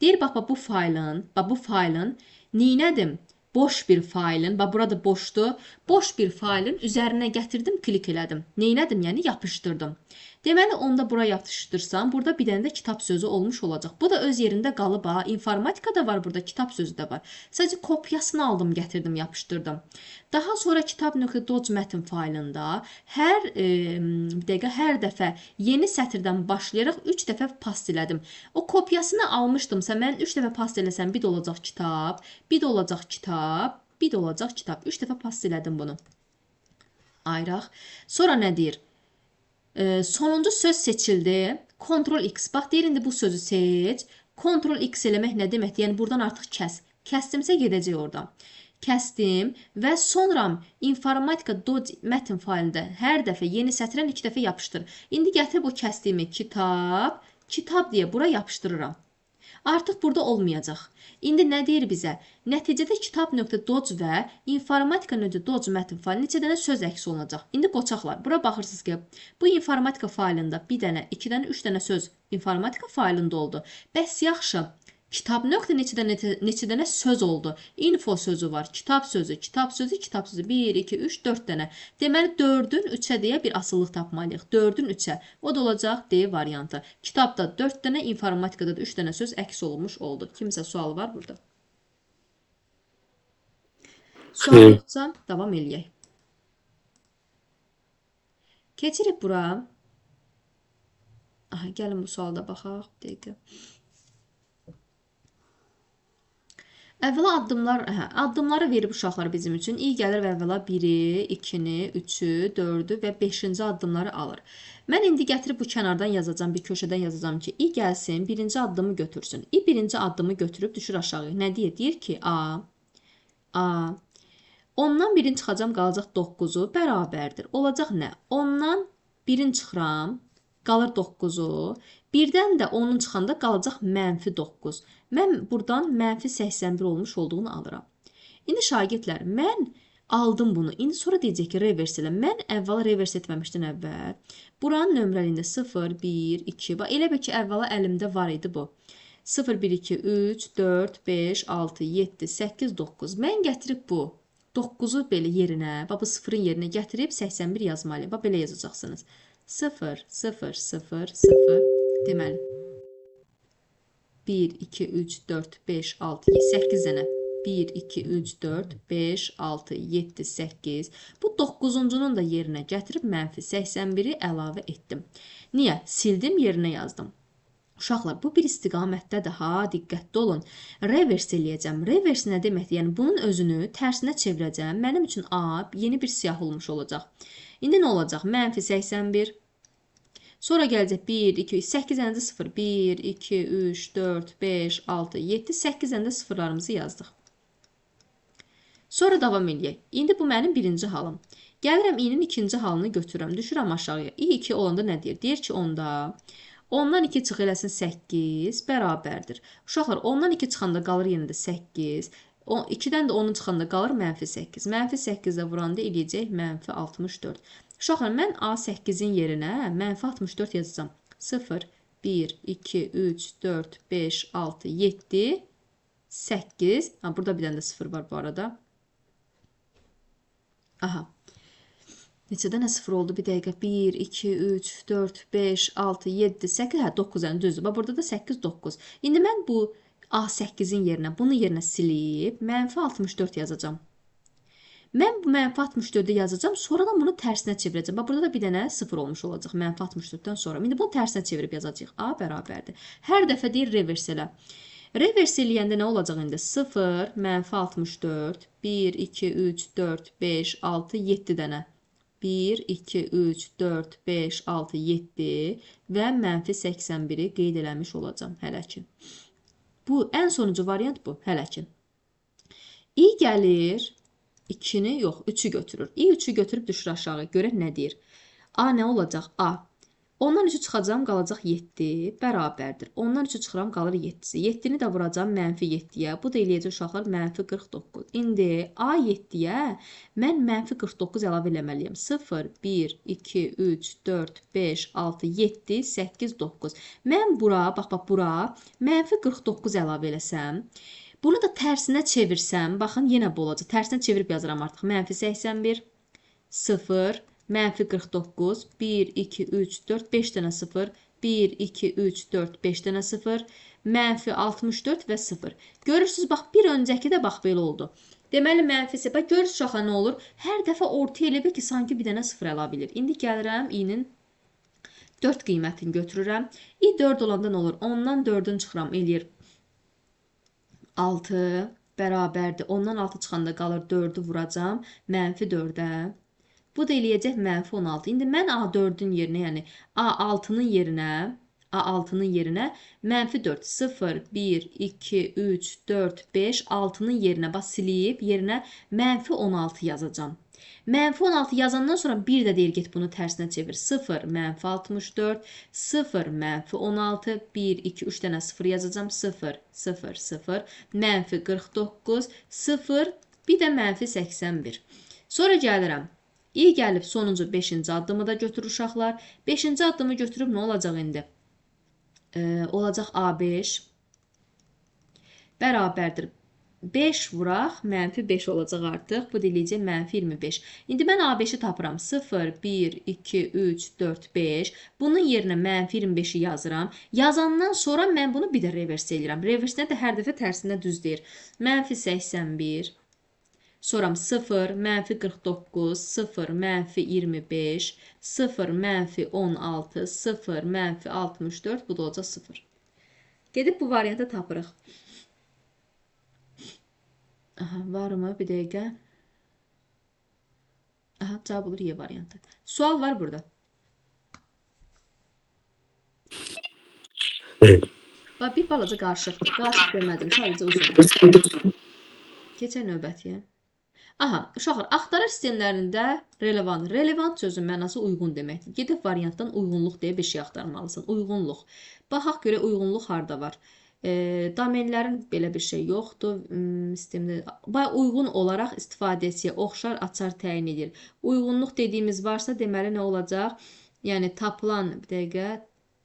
Deyir, bax, bu faylın neynədim? Boş bir faylın, bax burada boşdur, boş bir faylın üzərinə gətirdim, klik elədim. Neynədim? Yəni yapışdırdım. Deməli, onda bura yapışdırsam, burada bir dənə də kitab sözü olmuş olacaq. Bu da öz yerində qalıb, informatika da var burada, kitab sözü də var. Sadəcə kopyasını aldım, gətirdim, yapışdırdım. Daha sonra kitab.doc mətn faylında hər dəfə yeni sətirdən başlayaraq 3 dəfə past elədim. O kopyasını almışdımsa, mən 3 dəfə past eləsəm, bir də olacaq kitab, bir də olacaq kitab, bir də olacaq kitab. 3 dəfə past elədim bunu. Ayıraq. Sonra nə deyir? Sonuncu söz seçildi. Ctrl X. Bax deyir indi bu sözü seç. Ctrl X eləmək nə deməkdir? Yəni buradan artıq kəs. Kəsdimsə gedəcək oradan. Kəsdim və sonra informatika doc mətn failində hər dəfə yeni sətrə 2 dəfə yapışdır. İndi gətirib o kəsdiyimi kitab deyə bura yapışdırıram. Artıq burada olmayacaq. İndi nə deyir bizə? Nəticədə kitab.doc və informatika.doc mətn faili neçə dənə söz əks olunacaq. İndi qoçaqlar, bura baxırsınız ki, bu informatika failində 1 dənə, 2 dənə, 3 dənə söz informatika failində oldu. Bəs yaxşı, kitab nöqtə neçə dənə söz oldu. Info sözü var, kitab sözü, kitab sözü, kitab sözü. 1, 2, 3, 4 dənə. Deməli 4-ün 3-ə deyə bir asıllıq tapmalıyıq. 4-ün 3-ə. O da olacaq D variantı. Kitabda 4 dənə, informatikada da 3 dənə söz əks olunmuş oldu. Kimsə sual var burada? Sual yoxsa davam eləyək. Keçirik bura. Aha, gəlin bu sualda baxaq. Bir dəqiqə. Əvvəla addımları verib uşaqlar bizim üçün. İyi gəlir və əvvəla 1-i, 2-ni, 3-ü, 4-ü və 5-ci addımları alır. Mən indi gətirib bu kənardan yazacağım, bir köşədən yazacağım ki, i gəlsin, birinci addımı götürsün. I birinci addımı götürüb düşür aşağı. Nə deyir? Deyir ki, A. Ondan birini çıxacam, qalacaq 9-u bərabərdir. Olacaq nə? Ondan birini çıxıram, qalır 9-u. Birdən də onun çıxanda qalacaq -9. Mən buradan -81 olmuş olduğunu alıram. İndi şagirdlər, mən aldım bunu. İndi sonra deyəcək ki, revers elə. Mən əvvəla revers etməmişdim əvvəl. Buranın nömrəliyində 0, 1, 2. Bax, elə bir ki, əvvəla əlimdə var idi bu. 0, 1, 2, 3, 4, 5, 6, 7, 8, 9. Mən gətirib bu 9-u belə yerinə, bax bu 0-ın yerinə gətirib 81 yazmalıyım. Bax, belə yazacaqsınız. 0, 0, 0, 0. Deməli. 1, 2, 3, 4, 5, 6, 8 dənə. 1, 2, 3, 4, 5, 6, 7, 8. Bu 9-cunun da yerinə gətirib -81-i əlavə etdim. Niyə? Sildim, yerinə yazdım. Uşaqlar, bu bir istiqamətdədir, diqqətli olun. Revers eləyəcəm. Revers nə deməkdir? Yəni, bunun özünü tərsinə çevirəcəm. Mənim üçün A yeni bir siyah olmuş olacaq. İndi nə olacaq? -81. Sonra gələcək 1, 2, 8 dənə də 0. 1, 2, 3, 4, 5, 6, 7, 8 dənə də sıfırlarımızı yazdıq. Sonra davam eləyək. İndi bu mənim birinci halım. Gəlirəm, i-nin ikinci halını götürürəm. Düşürəm aşağıya. i2 olanda nə deyir? Deyir ki, onda... Ondan 2 çıx eləsin 8 bərabərdir. Uşaqlar, ondan 2 çıxanda qalır yenə də 8. 2-dən də 10 çıxanda qalır -8. -8-ə vuranda eləyəcək -64. Uşaqlar, mən A8-in yerinə -64 yazacağım. 0, 1, 2, 3, 4, 5, 6, 7, 8. Burada bir dənə də 0 var bu arada. Aha. Neçə dənə 0 oldu? Bir dəqiqə. 1, 2, 3, 4, 5, 6, 7, 8, 9 dənə düzdür. Burada da 8, 9. İndi mən bu A8-in yerinə, bunun yerinə silib, -64 yazacağım. Mən bu -64-ü yazacağım, sonradan bunu tərsinə çevirəcəm. Burada da bir dənə 0 olmuş olacaq -64-dən sonra. İndi bunu tərsinə çevirib yazacağıq. A bərabərdir. Hər dəfə deyir revers elə. Revers eləyəndə nə olacaq indi? 0, -64, 1, 2, 3, 4, 5, 6, 7 dənə. 1, 2, 3, 4, 5, 6, 7 və -81-i qeyd eləmiş olacam hələ ki. Bu, ən sonuncu variant bu, hələ ki. i gəlir, 2-ni yox, 3-ü götürür. i 3-ü götürüb düşür aşağı. Görək nə deyir? A nə olacaq? A. Ondan 3-ü çıxacam, qalacaq 7, bərabərdir. Ondan 3-ü çıxıram, qalır 7-si. 7-ni də vuracam -7-yə. Bu da eləyəcək uşaqlar -49. İndi A7-yə mən -49 əlavə eləməliyəm. 0, 1, 2, 3, 4, 5, 6, 7, 8, 9. Mən bura, bax, bura -49 əlavə eləsəm, bunu da tərsinə çevirsəm, baxın, yenə bu olacaq. Tərsinə çevirib yazıram artıq. -81, 0, -49, 1, 2, 3, 4, 5 dənə 0, 1, 2, 3, 4, 5 dənə 0, -64 və 0. Görürsünüz, bax, bir öncəki də bax, belə oldu. Deməli, mənfisi, bax, görürsünüz, uşaqlar nə olur? Hər dəfə ortaya elə bir ki, sanki bir dənə 0 əlavə edir. İndi gəlirəm, i-nin 4 qiymətini götürürəm. i 4 olanda nə olur? Ondan 4-ün çıxıram, eləyir 6 bərabərdir. Ondan 6 çıxanda qalır 4-ü vuracam, -4-ə. Bu da eləyəcək mənfi 16. İndi mən A4-ün yerinə, yəni A6-nın yerinə mənfi 4, 0, 1, 2, 3, 4, 5, 6-nın yerinə bax silib, yerinə mənfi 16 yazacağam. Mənfi 16 yazandan sonra bir də deyir, get bunu tərsinə çevir. 0, mənfi 64, 0, mənfi 16, 1, 2, 3 dənə 0 yazacağam. 0, 0, 0, mənfi 49, 0, bir də mənfi 81. Sonra gəlirəm. İ gəlib sonuncu 5-ci addımı da götürür uşaqlar. 5-ci addımı götürüb nə olacaq indi? Olacaq A5 bərabərdir. 5 vuraq, mənfi 5 olacaq artıq. Bu deyiləcək mənfi 25. İndi mən A5-i tapıram. 0, 1, 2, 3, 4, 5. Bunun yerinə mənfi 25-i yazıram. Yazandan sonra mən bunu bir də revers edirəm. Reversinə də hər dəfə tərsinə düz deyir. Mənfi 81. Sonra 0, mənfi 49, 0, mənfi 25, 0, mənfi 16, 0, mənfi 64, bu da olacaq 0. Gedib bu variantı tapırıq. Aha, var mı? Bir dəqiqə. Aha, cavab olur Y variantı. Sual var burada. Bax, bir balaca qarışıq. Qarışıq demədim, sadəcə uzun. Keçək növbətiyə. Aha, uşaqlar, axtarış sistemlərində relevant sözün mənası uyğun deməkdir. Gedib variantdan uyğunluq deyə bir şey axtarmalısan. Uyğunluq. Baxaq görə uyğunluq harda var. Domenlərin belə bir şey yoxdur. Sistemdə uyğun olaraq istifadəçiyə oxşar açar təyin edir. Uyğunluq dediyimiz varsa, deməli nə olacaq? Yəni tapılan, bir dəqiqə.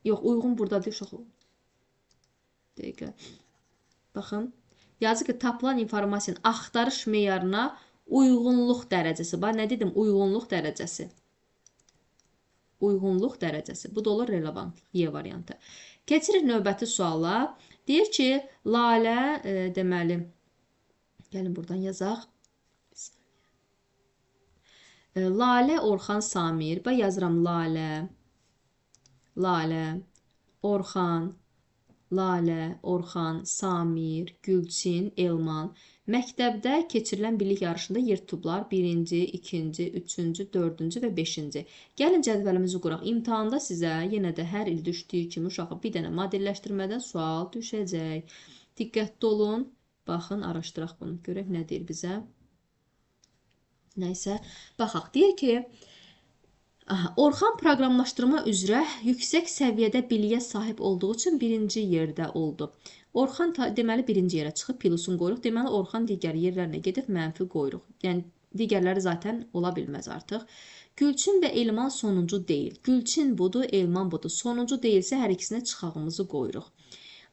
Yox, uyğun burdadır uşaqlar. Bir dəqiqə. Baxın. Yazır ki, tapılan informasiyanın axtarış meyarına uyğunluq dərəcəsi. Bax, nə dedim? Uyğunluq dərəcəsi. Uyğunluq dərəcəsi. Bu da olur relevant. Y variantı. Keçirik növbəti suala. Deyir ki, Lalə, deməli, gəlin buradan yazaq. Lalə, Orxan, Samir. Bax, yazıram Lalə, Orxan, Lalə, Orxan, Samir, Gülçin, Elman. Məktəbdə keçirilən birlik yarışında yer tutublar 1-ci, 2-ci, 3-cü, 4-cü və 5-ci. Gəlin cədvəlimizi quraq. İmtahanda sizə yenə də hər il düşdüyü kimi uşağı bir dənə modelləşdirmədən sual düşəcək. Diqqətli olun. Baxın, araşdıraq bunu. Görək nə deyir bizə. Nəysə, baxaq. Deyir ki, Orxan proqramlaşdırma üzrə yüksək səviyyədə biliyə sahib olduğu üçün birinci yerdə oldu. Orxan deməli birinci yerə çıxıb plusun qoyuruq. Deməli Orxan digər yerlərinə gedib mənfi qoyuruq. Yəni digərləri zaten ola bilməz artıq. Gülçin və Elman sonuncu deyil. Gülçin budur, Elman budur. Sonuncu deyilsə hər ikisinə çıxağımızı qoyuruq.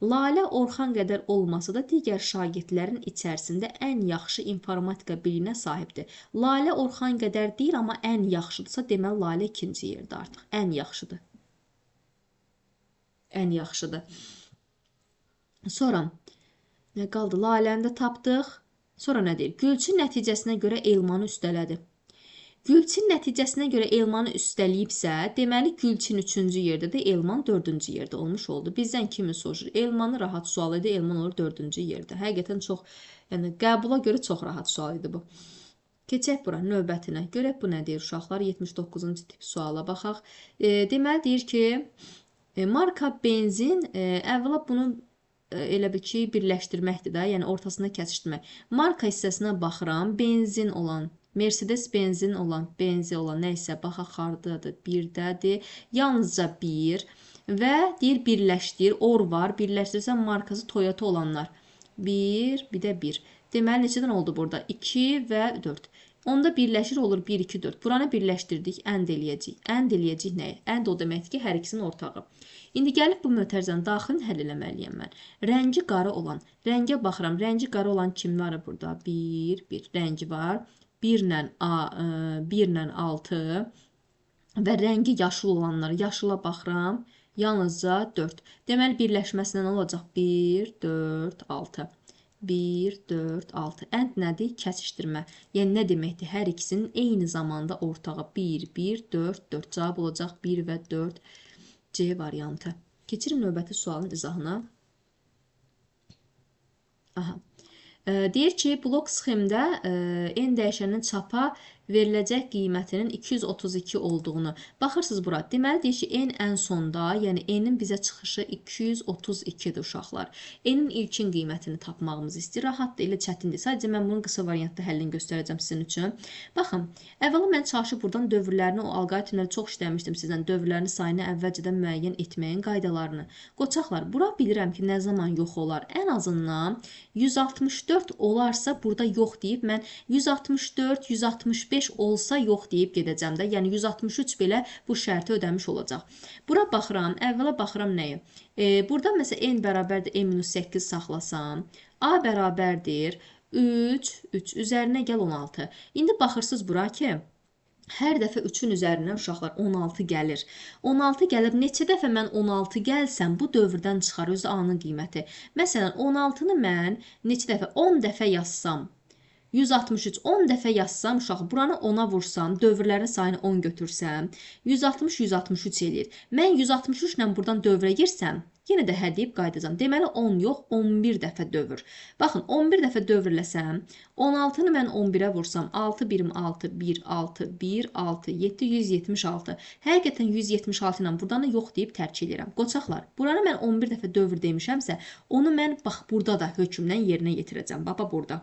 Lalə Orxan qədər olmasa da digər şagirdlərin içərisində ən yaxşı informatika biliyinə sahibdir. Lalə Orxan qədər deyil, amma ən yaxşıdırsa, deməli Lalə ikinci yerdə artıq. Ən yaxşıdır. Ən yaxşıdır. Sonra nə qaldı? Laləni də tapdıq. Sonra nə deyir? Gülçin nəticəsinə görə Elmanı üstələdi. Gülçin nəticəsinə görə Elmanı üstəliyibsə, deməli Gülçin 3-cü yerdədir, Elman 4-cü yerdə olmuş oldu. Bizdən kimi soruşur? Elmanı rahat sual idi, Elman olur 4-cü yerdə. Həqiqətən çox, yəni qəbula görə çox rahat sual idi bu. Keçək bura növbətinə. Görək bu nə deyir uşaqlar? 79-cu tip suala baxaq. Deməli deyir ki, marka benzin, əvvəla bunu elə bir ki, birləşdirməkdir də, yəni ortasında kəsişdirmək. Marka hissəsinə baxıram, benzin olan, Mercedes benzin olan, nəysə, baxaq hardadır, birdədir, yalnızca bir və deyir birləşdir, or var, birləşdirsən markası Toyota olanlar. Bir də bir. Deməli, neçədən oldu burada? 2 və 4. Onda birləşir olur 1, 2, 4. Buranı birləşdirdik, ənd eləyəcək. Ənd eləyəcək nəyə? Ənd o deməkdir ki, hər ikisinin ortağı. İndi gəlib bu mötərizəni daxilini həll eləməliyəm mən. Rəngi qarı olan. Rəngə baxıram. Rəngi qarı olan kim var burada? 1 rəngi var. 1 ilə 6 və rəngi yaşıl olanlar. Yaşıla baxıram. Yalnızca 4. Deməli, birləşməsindən olacaq 1, 4, 6. 1, 4, 6. Ənd nədir? Kəsişdirmə. Yəni, nə deməkdir? Hər ikisinin eyni zamanda ortağı 1, 1, 4, 4. Cavab olacaq 1 və 4. C variantı. Keçirim növbəti sualın izahına. Aha. Deyir ki, blok sxemdə n dəyişənin çapa veriləcək qiymətinin 232 olduğunu. Baxırsınız bura. Deməli deyir ki, n ən sonda, yəni n-in bizə çıxışı 232-dir uşaqlar. N-in ilkin qiymətini tapmağımız istəyir. Rahatdır, elə çətindir. Sadəcə mən bunun qısa variantda həllini göstərəcəm sizin üçün. Baxın, əvvəla mən çalışıb buradan dövrlərini, o alqoritmləri çox işləmişdim sizdən. Dövrlərini sayını əvvəlcədən müəyyən etməyin qaydalarını. Qoçaqlar, bura bilirəm ki, nə zaman yox olar. Ən azından 164 olarsa burada yox deyib mən 164, 165 olsa yox deyib gedəcəm də. Yəni 163 belə bu şərti ödəmiş olacaq. Bura baxıram, əvvəla baxıram nəyə? Burada məsələn n bərabərdir n-8 saxlasam, a bərabərdir 3 üzərinə gəl 16. İndi baxırsınız bura ki, hər dəfə 3-ün üzərindən uşaqlar 16 gəlir. 16 gəlib neçə dəfə mən 16 gəlsəm bu dövrdən çıxar özü A-nın qiyməti. Məsələn 16-nı mən neçə dəfə 10 dəfə yazsam 163 10 dəfə yazsam uşaq buranı 10-a vursam, dövrlərin sayını 10 götürsəm, 160 163 eləyir. Mən 163 ilə buradan dövrə girsəm, yenə də hə deyib qayıdacam. Deməli 10 yox, 11 dəfə dövr. Baxın, 11 dəfə dövrləsəm, 16-nı mən 11-ə vursam, 6 birim 6, 1, 6, 1, 6, 7, 176. Həqiqətən 176 ilə buradan yox deyib tərk edirəm. Qoçaqlar, buranı mən 11 dəfə dövr demişəmsə, onu mən bax burada da hökmdən yerinə yetirəcəm. Baba burada.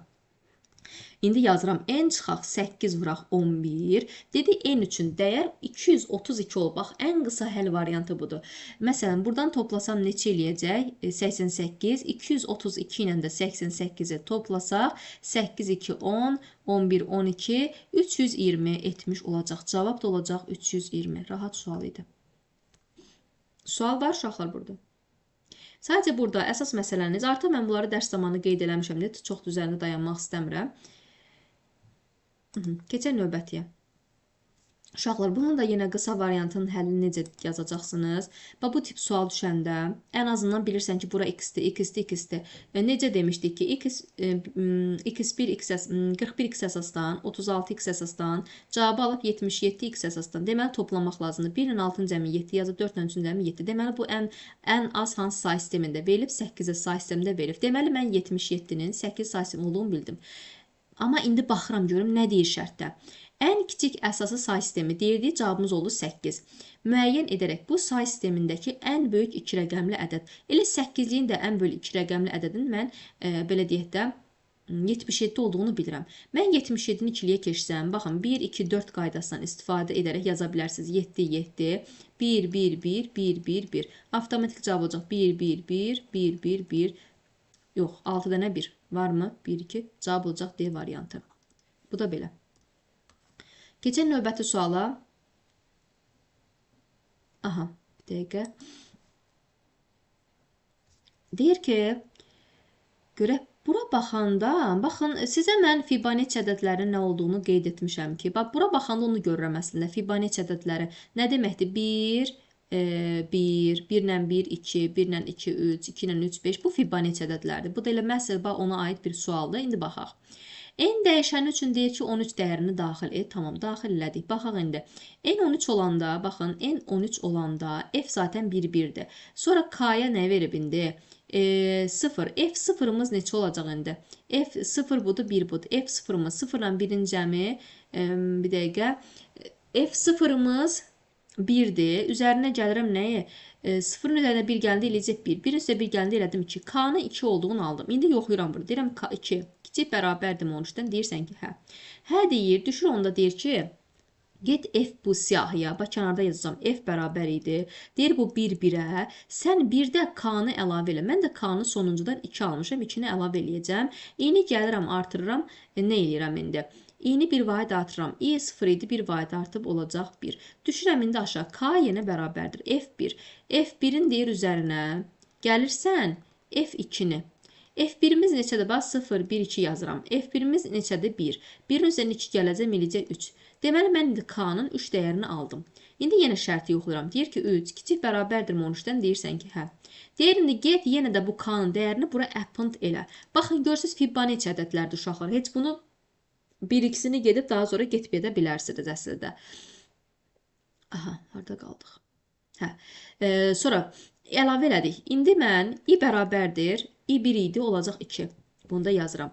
İndi yazıram n çıxaq 8 vuraq 11. Dedi n üçün dəyər 232 olub. Bax, ən qısa həll variantı budur. Məsələn, buradan toplasam neçə eləyəcək? 88. 232 ilə də 88-i toplasaq 8, 2, 10, 11, 12, 320 etmiş olacaq. Cavab da olacaq 320. Rahat sual idi. Sual var uşaqlar burada. Sadəcə burada əsas məsələniz, artıq mən bunları dərs zamanı qeyd eləmişəm, çox üzərində dayanmaq istəmirəm. Keçək növbətiyə. Uşaqlar, bunun da yenə qısa variantın həllini necə yazacaqsınız? Bu tip sual düşəndə ən azından bilirsən ki, bura x-dir, x-dir, x-dir. Necə demişdik ki, x1, 41 x əsasdan, 36 x əsasdan, cavabı alıb 77 x əsasdan. Deməli, toplamaq lazımdır. 1-in altın cəmi 7 yazıb, 4-ün üçün cəmi 7. Deməli, bu ən az hansı say sistemində verilib, 8-ə say sistemində verilib. Deməli, mən 77-nin 8 say sistemi olduğunu bildim. Amma indi baxıram, görüm nə deyir şərtdə. Ən kiçik əsası say sistemi deyildiyi cavabımız oldu 8. Müəyyən edərək bu say sistemindəki ən böyük 2 rəqəmli ədəd. Elə 8-liyin də ən böyük 2 rəqəmli ədədin mən belə deyək də 77 olduğunu bilirəm. Mən 77-ni 2-liyə keçsəm, baxın 1, 2, 4 qaydasından istifadə edərək yaza bilərsiniz. 7, 7, 1, 1, 1, 1, 1, 1. Avtomatik cavab olacaq 1, 1, 1, 1, 1, 1. Yox, 6 dənə 1. Varmı? 1, 2. Cavab olacaq D variantı. Bu da belə. Keçən növbəti suala. Aha, bir dəqiqə. Deyir ki, görək, bura baxanda, baxın, sizə mən Fibonacci ədədlərinin nə olduğunu qeyd etmişəm ki, bax, bura baxanda onu görürəm əslində. Fibonacci ədədləri nə deməkdir? 1, 1, 1 ilə 1, 2, 1 ilə 2, 3, 2 ilə 3, 5. Bu Fibonacci ədədlərdir. Bu da elə məhz ona aid bir sualdır. İndi baxaq. N dəyişəni üçün deyir ki, 13 dəyərini daxil et. Tamam, daxil elədik. Baxaq indi. N 13 olanda, baxın, N 13 olanda F zaten 1-1-dir. Sonra K-ya nə verib indi? 0. F sıfırımız neçə olacaq indi? F 0 budur, 1 budur. F sıfırımız 0 ilə 1-in cəmi, bir dəqiqə. F sıfırımız 1-dir. Üzərinə gəlirəm nəyi? 0-ın üzərinə 1 gəldi, eləyəcək 1. 1-in üzərində 1 gəldi, elədim 2. K-nın 2 olduğunu aldım. İndi yoxlayıram burada. Deyirəm K2. Kiçik bərabərdir 13-dən. Deyirsən ki, hə. Hə deyir. Düşür onda deyir ki, get F bu siyahıya. Bax, kənarda yazacağım. F bərabər idi. Deyir bu 1-1-ə. Sən 1-də K-nı əlavə elə. Mən də K-nı sonuncudan 2 almışam. 2-ni əlavə eləyəcəm. İyini gəlirəm, artırıram. Nə eləyirəm indi? İyini bir vahid artıram. I 0 idi, bir vahid artıb olacaq 1. Düşürəm indi aşağı. K yenə bərabərdir. F1. F1-in deyir üzərinə. Gəlirsən F2-ni. F1-imiz neçədir? Bax 0, 1, 2 yazıram. F1-imiz neçədir? 1. 1-in üzərinə 2 gələcək, eləyəcək 3. Deməli, mən indi K-nın 3 dəyərini aldım. İndi yenə şərti yoxlayıram. Deyir ki, 3 kiçik bərabərdir 13-dən, deyirsən ki, hə. Deyir, indi get yenə də bu K-nın dəyərini bura append elə. Baxın, görürsünüz, Fibonacci ədədlərdir uşaqlar. Heç bunu bir-ikisini gedib daha sonra getməyə də bilərsiniz əslində. Aha, harada qaldıq? Hə. Sonra əlavə elədik. İndi mən I bərabərdir. I 1 idi, olacaq 2. Bunu da yazıram.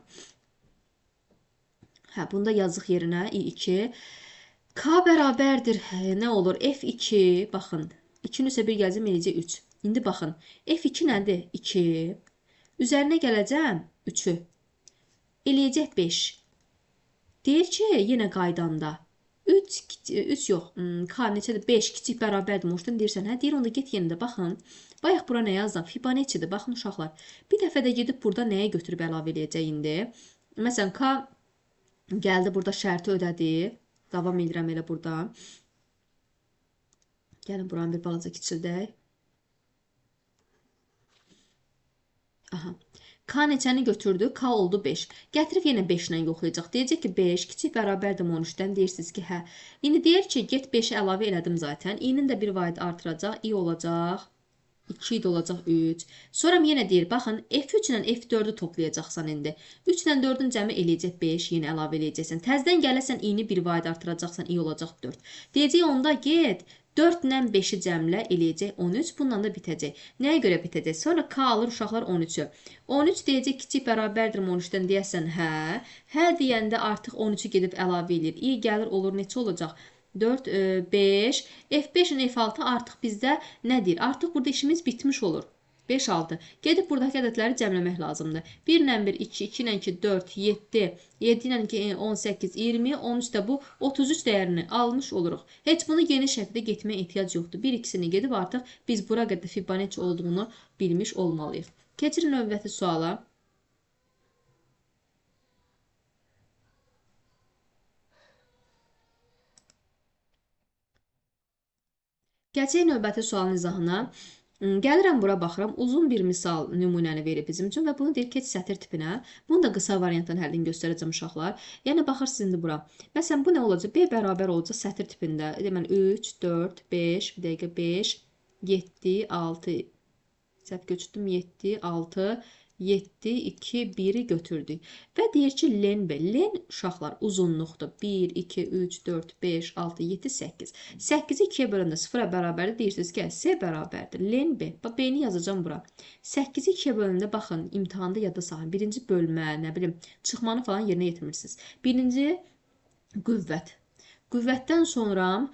Hə, bunda yazıq yerinə i2. K bərabərdir. Nə olur? F2. Baxın. 2-nin üstə 1 gələcəm, eləyəcək 3. İndi baxın. F2 nədir? 2. Üzərinə gələcəm 3-ü. Eləyəcək 5. Deyir ki, yenə qaydanda 3 yox, K neçədir? 5 kiçik bərabərdir. Moşdan deyirsən, hə, deyir, onda get yenə də baxın. Bayaq bura nə yazdım? Fibonaccidir. Baxın uşaqlar. Bir dəfə də gedib burada nəyə götürüb əlavə eləyəcək indi? Məsələn, K gəldi burada şərti ödədi. Davam edirəm elə burada. Gəlin buranı bir balaca kiçildək. Aha. K neçəni götürdü? K oldu 5. Gətirib yenə 5 ilə yoxlayacaq. Deyəcək ki, 5 kiçik bərabərdir 13-dən. Deyirsiniz ki, hə. İndi deyir ki, get 5-i əlavə elədim zaten. İ'nin də bir vahid artıracaq. I olacaq. 2 də olacaq 3. Sonra yenə deyir, baxın, F3 ilə F4-ü toplayacaqsan indi. 3 ilə 4-ün cəmi eləyəcək 5, yenə əlavə eləyəcəksən. Təzdən gələsən, i-ni bir vahid artıracaqsan, i olacaq 4. Deyəcək, onda get, 4 ilə 5-i cəmlə eləyəcək 13, bununla da bitəcək. Nəyə görə bitəcək? Sonra K alır uşaqlar 13-ü. 13 deyəcək, kiçik bərabərdir 13-dən deyəsən, hə. Hə deyəndə artıq 13-ü gedib əlavə eləyir. i gəlir, olur, neçə olacaq? 4, 5, F5 ilə F6 artıq bizdə nədir? Artıq burada işimiz bitmiş olur. 5, 6. Gedib buradakı ədədləri cəmləmək lazımdır. 1 ilə 1, 2, 2 ilə 2, 4, 7, 7 ilə 2, 18, 20, 13 də bu 33 dəyərini almış oluruq. Heç bunu yeni şəkildə getməyə ehtiyac yoxdur. Bir ikisini gedib artıq biz bura qədər Fibonacci olduğunu bilmiş olmalıyıq. Keçirin növbəti suala. Gələcək növbəti sualın izahına. Gəlirəm bura baxıram. Uzun bir misal nümunəni verib bizim üçün və bunu deyir keç sətir tipinə. Bunu da qısa variantdan həllini göstərəcəm uşaqlar. Yəni baxırsınız indi bura. Məsələn bu nə olacaq? B bərabər olacaq sətir tipində. Deməli 3, 4, 5, bir dəqiqə 5, 7, 6. Səhv götürdüm 7, 6, 7, 2, 1-i götürdük. Və deyir ki, len B. Len uşaqlar uzunluqdur. 1, 2, 3, 4, 5, 6, 7, 8. 8-i 2-yə bölündə 0-a bərabərdir. Deyirsiniz ki, S bərabərdir. Len B. B-ni yazacağım bura. 8-i 2-yə bölündə baxın, imtahanda yadda saxlayın. Birinci bölmə, nə bilim, çıxmanı falan yerinə yetirmirsiniz. Birinci qüvvət. Qüvvətdən sonra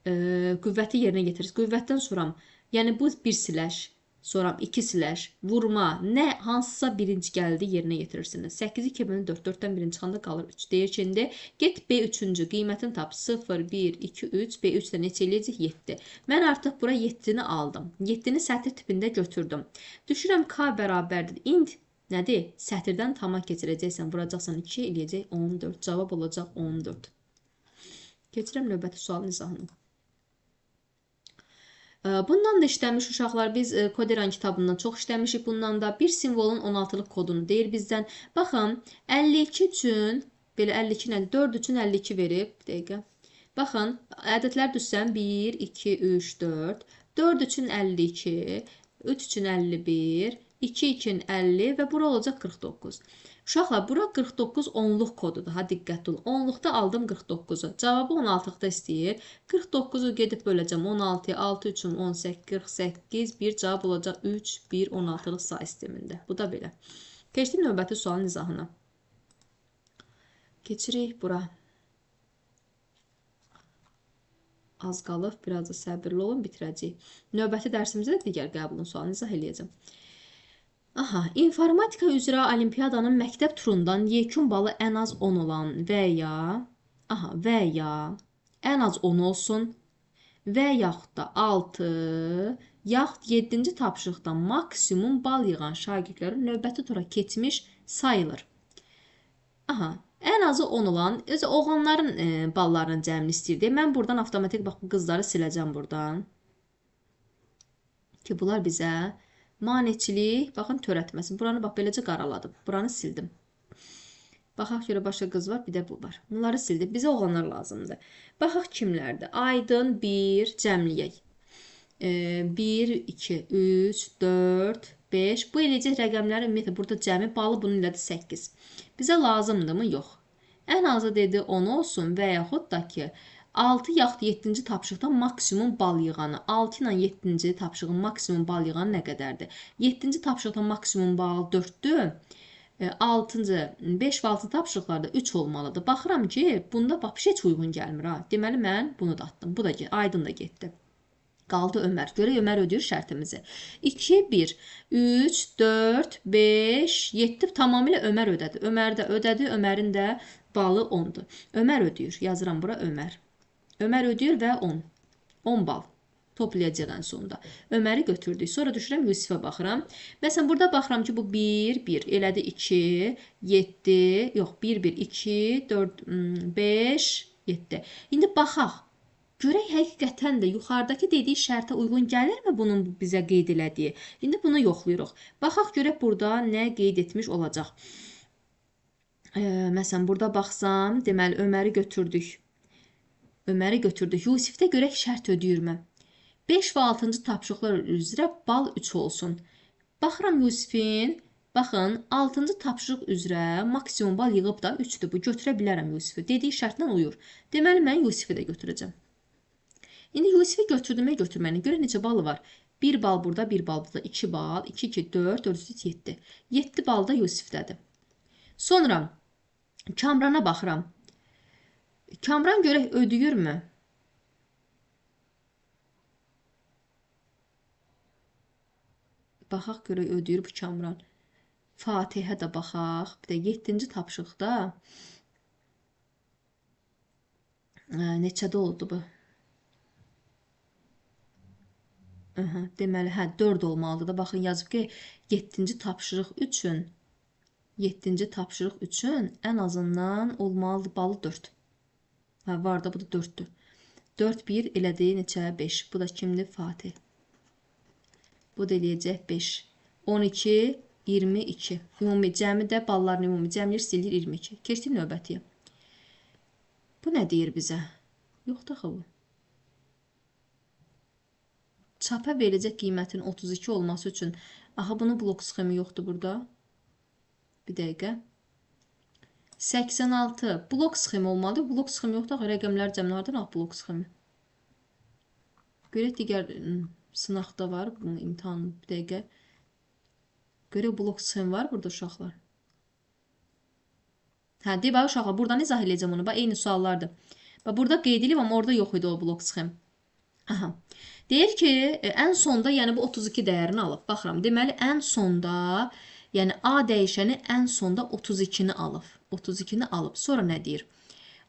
qüvvəti yerinə yetirirsiniz. Qüvvətdən sonra, yəni bu bir siləş. Sonra 2 siləş, vurma, nə hansısa birinci gəldi yerinə yetirirsiniz. 8-i 2 bölündə 4, 4-dən birinci çıxanda qalır 3. Deyir ki, indi get B3-cü qiymətini tap. 0, 1, 2, 3, B3-də neçə eləyəcək? 7. Mən artıq bura 7-ni aldım. 7-ni sətir tipində götürdüm. Düşürəm K bərabərdir. İnd nədir? Sətirdən tama keçirəcəksən. Vuracaqsan 2, eləyəcək 14. Cavab olacaq 14. Keçirəm növbəti sualın izahını. Bundan da işləmiş uşaqlar, biz Koderan kitabından çox işləmişik. Bundan da bir simvolun 16-lıq kodunu deyir bizdən. Baxın, 52 üçün, belə 52 nədir? 4 üçün 52 verib. Bir dəqiqə. Baxın, ədədlər düzsən 1, 2, 3, 4. 4 üçün 52, 3 üçün 51, 2 üçün 50 və bura olacaq 49. Uşaqlar, bura 49 onluq kodudur. Ha, diqqətli olun. Onluqda aldım 49-u. Cavabı 16-lıqda istəyir. 49-u gedib böləcəm 16-ya. 6 üçün 18, 48. Bir cavab olacaq 3, 1, 16-lıq say sistemində. Bu da belə. Keçdim növbəti sualın izahına. Keçirik bura. Az qalıb. Biraz da səbirli olun. Bitirəcəyik. Növbəti dərsimizdə digər qəbulun sualını izah eləyəcəm. Aha, informatika üzrə olimpiyadanın məktəb turundan yekun balı ən az 10 olan və ya ən az 10 olsun və yaxud da 6 yaxud 7-ci tapşırıqdan maksimum bal yığan şagirdlərin növbəti tura keçmiş sayılır. Aha, ən azı 10 olan, oğlanların ballarının cəmini istəyirdi. Mən buradan avtomatik bax bu qızları siləcəm buradan. Ki bunlar bizə maneçilik, baxın, törətməsin. Buranı bax, beləcə qaraladım. Buranı sildim. Baxaq görə başqa qız var, bir də bu var. Bunları sildim. Bizə oğlanlar lazımdır. Baxaq kimlərdir? Aydın, 1, cəmliyək. 1, 2, 3, 4, 5. Bu eləyəcək rəqəmlərin ümumiyyətlə burada cəmi balı bunun ilədir 8. Bizə lazımdır mı? Yox. Ən azı dedi 10 olsun və yaxud da ki 6 yaxud 7-ci tapşırıqda maksimum bal yığanı. 6 ilə 7-ci tapşırığın maksimum bal yığanı nə qədərdir? 7-ci tapşırıqda maksimum bal 4-dür. 6-cı, 5 və 6 tapşırıqlarda 3 olmalıdır. Baxıram ki, bunda bax heç uyğun gəlmir ha. Deməli mən bunu da atdım. Bu da Aydın da getdi. Qaldı Ömər. Görək Ömər ödəyir şərtimizi. 2, 1, 3, 4, 5, 7 tamamilə Ömər ödədi. Ömər də ödədi. Ömərin də balı 10-dur. Ömər ödəyir. Yazıram bura Ömər. Ömər ödəyir və 10. 10 bal toplayacaq ən sonunda. Öməri götürdük. Sonra düşürəm Yusifə baxıram. Məsələn, burada baxıram ki, bu 1, 1, elədi 2, 7, yox, 1, 1, 2, 4, 5, 7. İndi baxaq. Görək həqiqətən də yuxarıdakı dediyi şərtə uyğun gəlirmi bunun bizə qeyd elədiyi? İndi bunu yoxlayırıq. Baxaq görək burada nə qeyd etmiş olacaq. Məsələn, burada baxsam, deməli Öməri götürdük. Öməri götürdük. Yusifdə görək şərt ödəyirmi? 5 və 6-cı tapşırıqlar üzrə bal 3 olsun. Baxıram Yusifin, baxın 6-cı tapşırıq üzrə maksimum bal yığıb da 3-dür. Bu götürə bilərəm Yusifi. Dediyi şərtlə uyur. Deməli mən Yusifi də götürəcəm. İndi Yusifi götürdüm, götürməni. Görə necə balı var? 1 bal burada, 1 bal burada, 2 bal, 2, 2, 4, 4, 3, 7. 7 bal da Yusifdədir. Sonra Kamrana baxıram. Kamran görək ödəyirmi? Baxaq görək ödəyir bu Kamran. Fatihə də baxaq. Bir də 7-ci tapşırıqda neçədə oldu bu? Deməli, 4 olmalıdır da. Baxın, yazıb ki, 7-ci tapşırıq üçün 7-ci tapşırıq üçün ən azından olmalıdır balı 4. Var da, bu da 4-dür. 4, 1 elədi neçə? 5. Bu da kimdir? Fatih. Bu da eləyəcək 5. 12, 22. Ümumi cəmi də balların ümumi cəmlir silir 22. Keçdik növbətiyə. Bu nə deyir bizə? Yoxdur axı bu. Çapa veriləcək qiymətin 32 olması üçün. Aha, bunun blok sxemi yoxdur burada. Bir dəqiqə. 86. Blok sxemi olmalıdır. Blok sxemi yoxdur. Axı, rəqəmlər cəmlərdən blok sxemi. Görək digər sınaqda var. Bunun imtihanı bir dəqiqə. Görək blok sxemi var burada uşaqlar. Deyib, uşaqlar, buradan izah edəcəm onu. Eyni suallardır. Burada qeyd edilib, amma orada yox idi o blok sxem. Aha. Deyir ki, ən sonda, yəni bu 32 dəyərini alıb. Baxıram, deməli, ən sonda, yəni A dəyişəni ən sonda 32-ni alıb. 32-ni alıb. Sonra nə deyir?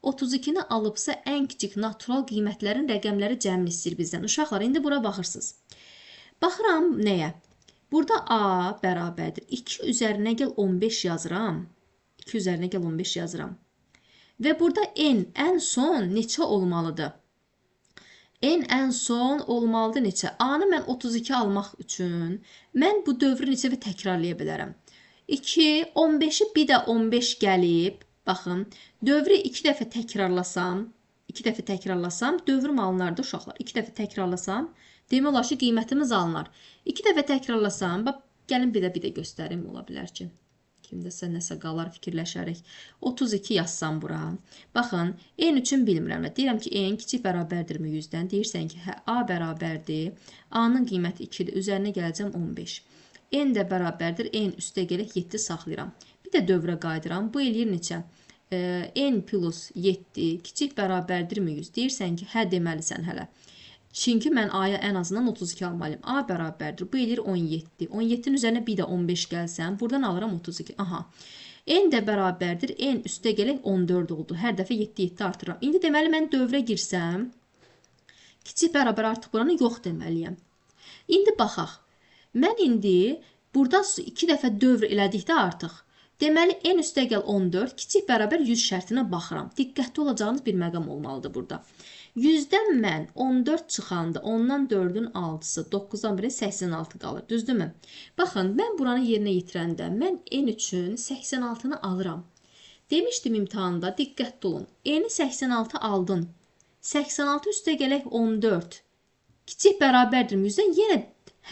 32-ni alıbsa, ən kiçik natural qiymətlərin rəqəmləri cəmini istəyir bizdən. Uşaqlar, indi bura baxırsınız. Baxıram nəyə? Burada A bərabərdir. 2 üzərinə gəl 15 yazıram. 2 üzərinə gəl 15 yazıram. Və burada n ən son neçə olmalıdır? N ən son olmalıdır neçə? A-nı mən 32 almaq üçün mən bu dövrü neçə təkrarlaya bilərəm? 2, 15-i bir də 15 gəlib, baxın, dövrü 2 dəfə təkrarlasam, dövrüm alınardı uşaqlar. 2 dəfə təkrarlasam, demək olar ki, qiymətimiz alınar. 2 dəfə təkrarlasam, gəlin bir də göstərim, ola bilər ki. Kimdəsə nəsə qalar fikirləşərək. 32 yazsam bura. Baxın, n üçün bilmirəm. Deyirəm ki, n kiçik bərabərdirmi 100-dən? Deyirsən ki, A bərabərdir. A-nın qiyməti 2-dir. Üzərinə gələcəm 15. N də bərabərdir. N üstə gələk 7 saxlayıram. Bir də dövrə qayıdıram. Bu eləyir neçə? N plus 7 kiçik bərabərdirmi 100? Deyirsən ki, hə deməlisən hələ. Çünki mən A-ya ən azından 32 almalıyım. A bərabərdir. Bu eləyir 17. 17-nin üzərinə bir də 15 gəlsəm, buradan alıram 32. Aha. N də bərabərdir. N üstə gələk 14 oldu. Hər dəfə 7 artırıram. İndi deməli mən dövrə girsəm, kiçik bərabər artıq buranı yox deməliyəm. İndi baxaq. Mən indi burada 2 dəfə dövr elədikdə artıq. Deməli, n üstə gəl 14, kiçik bərabər 100 şərtinə baxıram. Diqqətli olacağınız bir məqam olmalıdır burada. 100-dən mən 14 çıxanda, ondan 4-ün 6-sı, 9-dan biri 86 qalır. Düzdürmü? Baxın, mən buranı yerinə yetirəndə, mən n üçün 86-nı alıram. Demişdim imtihanda, diqqətli olun. N-i 86 aldın. 86 üstə gələk 14. Kiçik bərabərdir 100-dən, yenə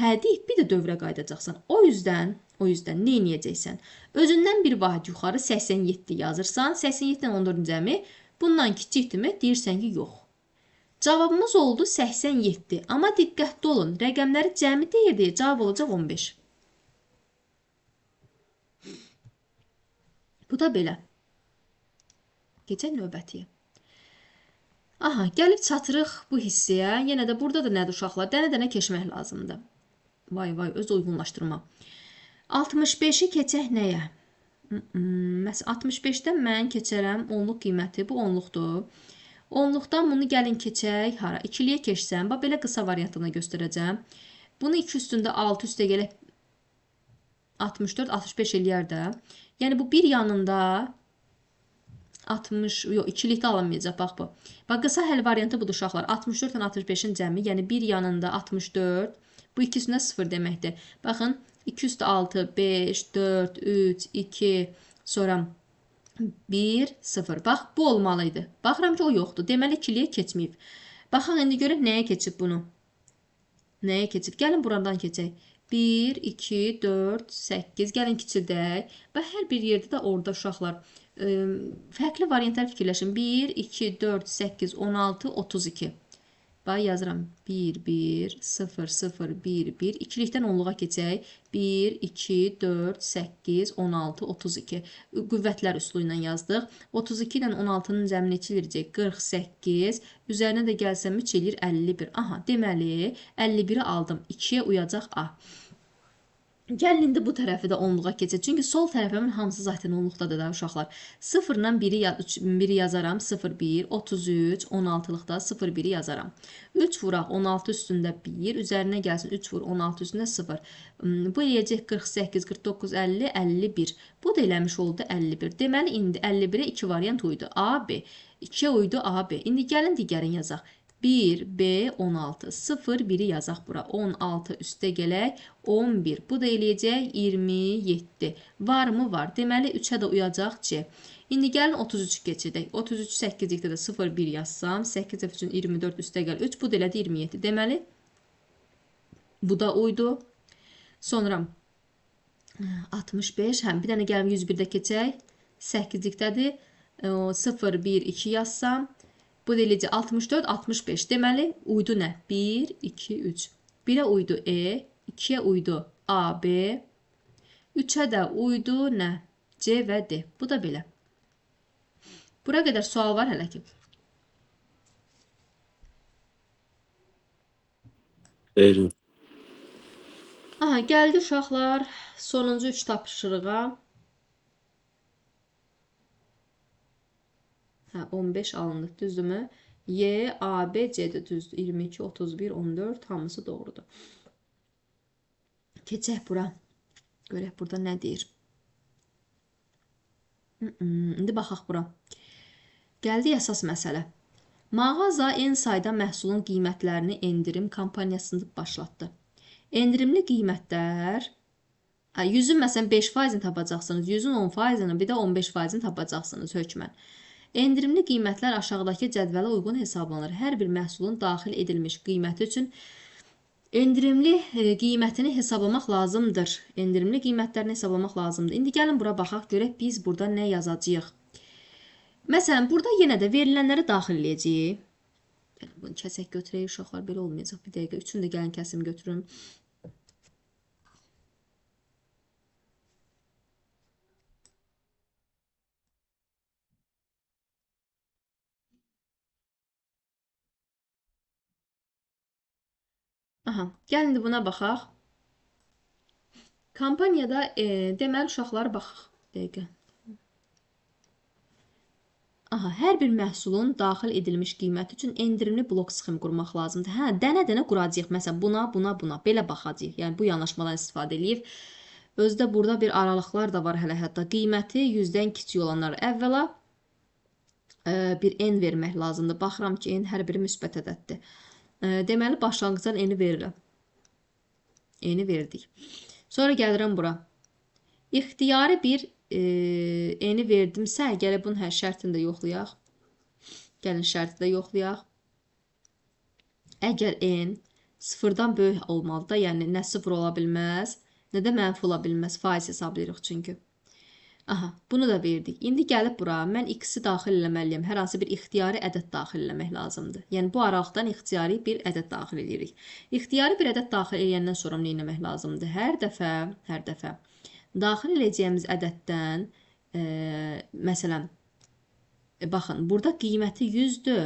hə deyib, bir də dövrə qaydacaqsan. O yüzden nə edəcəksən? Özündən bir vahid yuxarı 87 yazırsan, 87-dən 14-ün cəmi bundan kiçikdirmi? Deyirsən ki, yox. Cavabımız oldu 87. Amma diqqətli olun, rəqəmləri cəmi deyir deyə cavab olacaq 15. Bu da belə. Keçək növbətiyə. Aha, gəlib çatırıq bu hissəyə. Yenə də burada da nədir uşaqlar? Dənə-dənə keçmək lazımdır. Vay, öz uyğunlaşdırma. 65-i keçək nəyə? Məsələn, 65-dən mən keçərəm onluq qiyməti. Bu onluqdur. Onluqdan bunu gəlin keçək. Hara? İkiliyə keçsəm. Bax, belə qısa variantını göstərəcəm. Bunu 2 üstündə 6 üstə gələk 64, 65 eləyər də. Yəni, bu bir yanında 60, yox, ikilikdə alamayacaq, bax bu. Bax, qısa həll variantı budur uşaqlar. 64 ilə 65-in cəmi, yəni bir yanında 64, bu ikisində 0 deməkdir. Baxın, 2 üstə 6, 5, 4, 3, 2, sonra 1, 0. Bax, bu olmalıydı. Baxıram ki, o yoxdur. Deməli, ikiliyə keçməyib. Baxın, indi görək nəyə keçib bunu. Nəyə keçib? Gəlin buradan keçək. 1, 2, 4, 8. Gəlin kiçildək. Və hər bir yerdə də orada uşaqlar fərqli variantlar fikirləşin. 1, 2, 4, 8, 16, 32. Bax, yazıram. 1, 1, 0, 0, 1, 1. İkilikdən onluğa keçək. 1, 2, 4, 8, 16, 32. Qüvvətlər üsulu ilə yazdıq. 32 ilə 16-nın cəmini 2 eləyəcək. 48. Üzərinə də gəlsəm 3 eləyir 51. Aha, deməli 51-i aldım. 2-yə uyacaq A. Gəlin indi bu tərəfi də onluğa keçək. Çünki sol tərəfimin hamısı zaten onluqdadır da uşaqlar. 0 ilə 1-i yazaram. 0, 1, 33, 16-lıqda 0, 1-i yazaram. 3 vuraq 16 üstündə 1. Üzərinə gəlsin 3 vur 16 üstündə 0. Bu eləyəcək 48, 49, 50, 51. Bu da eləmiş oldu 51. Deməli, indi 51-ə 2 variant uydu. A, B. 2-yə uydu A, B. İndi gəlin digərini yazaq. 1, B, 16. 0, 1-i yazaq bura. 16 üstə gələk. 11. Bu da eləyəcək 27. Var mı? Var. Deməli, 3-ə də uyacaq C. İndi gəlin 33 keçirdək. 33 8-likdə də 0, 1 yazsam. 8 üçün 24 üstə gəl. 3. Bu da elədi 27. Deməli, bu da uydu. Sonra 65. Həm bir dənə gəlim 101-də keçək. 8-likdədir. 0, 1, 2 yazsam. Bu da eləcək 64, 65. Deməli, uydu nə? 1, 2, 3. 1-ə uydu E, 2-yə uydu A, B. 3-ə də uydu nə? C və D. Bu da belə. Bura qədər sual var hələ ki. Verin. Aha, gəldi uşaqlar sonuncu 3 tapşırığa. 15 alındı, düzdürmü? Y, A, B, C də düzdür. 22, 31, 14 hamısı doğrudur. Keçək bura. Görək burada nə deyir. İndi baxaq bura. Gəldi əsas məsələ. Mağaza en sayda məhsulun qiymətlərini endirim kampaniyasını başlatdı. Endirimli qiymətlər 100-ün məsələn 5%-ni tapacaqsınız, 100-ün 10%-ni, bir də 15%-ni tapacaqsınız hökmən. Endirimli qiymətlər aşağıdakı cədvələ uyğun hesablanır. Hər bir məhsulun daxil edilmiş qiyməti üçün endirimli qiymətini hesablamaq lazımdır. Endirimli qiymətlərini hesablamaq lazımdır. İndi gəlin bura baxaq, görək biz burada nə yazacağıq. Məsələn, burada yenə də verilənləri daxil edəcəyik. Bunu kəsək götürək uşaqlar, belə olmayacaq. Bir dəqiqə, üçünü də gəlin kəsim götürüm. Aha, gəlin indi buna baxaq. Kampaniyada deməli uşaqlar baxaq. Dəqiqə. Aha, hər bir məhsulun daxil edilmiş qiyməti üçün endirimli blok sxem qurmaq lazımdır. Hə, dənə-dənə quracağıq. Məsələn, buna. Belə baxacağıq. Yəni, bu yanaşmadan istifadə edib. Özdə burada bir aralıqlar da var hələ hətta. Qiyməti 100-dən kiçik olanlar əvvəla bir n vermək lazımdır. Baxıram ki, n hər biri müsbət ədəddir. Deməli, başlanğıcdan n verirəm. N verdik. Sonra gəlirəm bura. İxtiyari bir n verdimsə, gələk bunun şərtini də yoxlayaq. Gəlin şərti də yoxlayaq. Əgər n 0-dan böyük olmalıdır, yəni nə 0 ola bilməz, nə də mənfi ola bilməz. Faiz hesablayırıq çünki. Aha, bunu da verdik. İndi gəlib bura, mən x-i daxil eləməliyəm. Hər hansı bir ixtiyari ədəd daxil eləmək lazımdır. Yəni, bu aralıqdan ixtiyari bir ədəd daxil edirik. İxtiyari bir ədəd daxil edəndən sonra nə etmək lazımdır? Hər dəfə daxil edəcəyimiz ədəddən Məsələn, baxın, burada qiyməti 100-dür.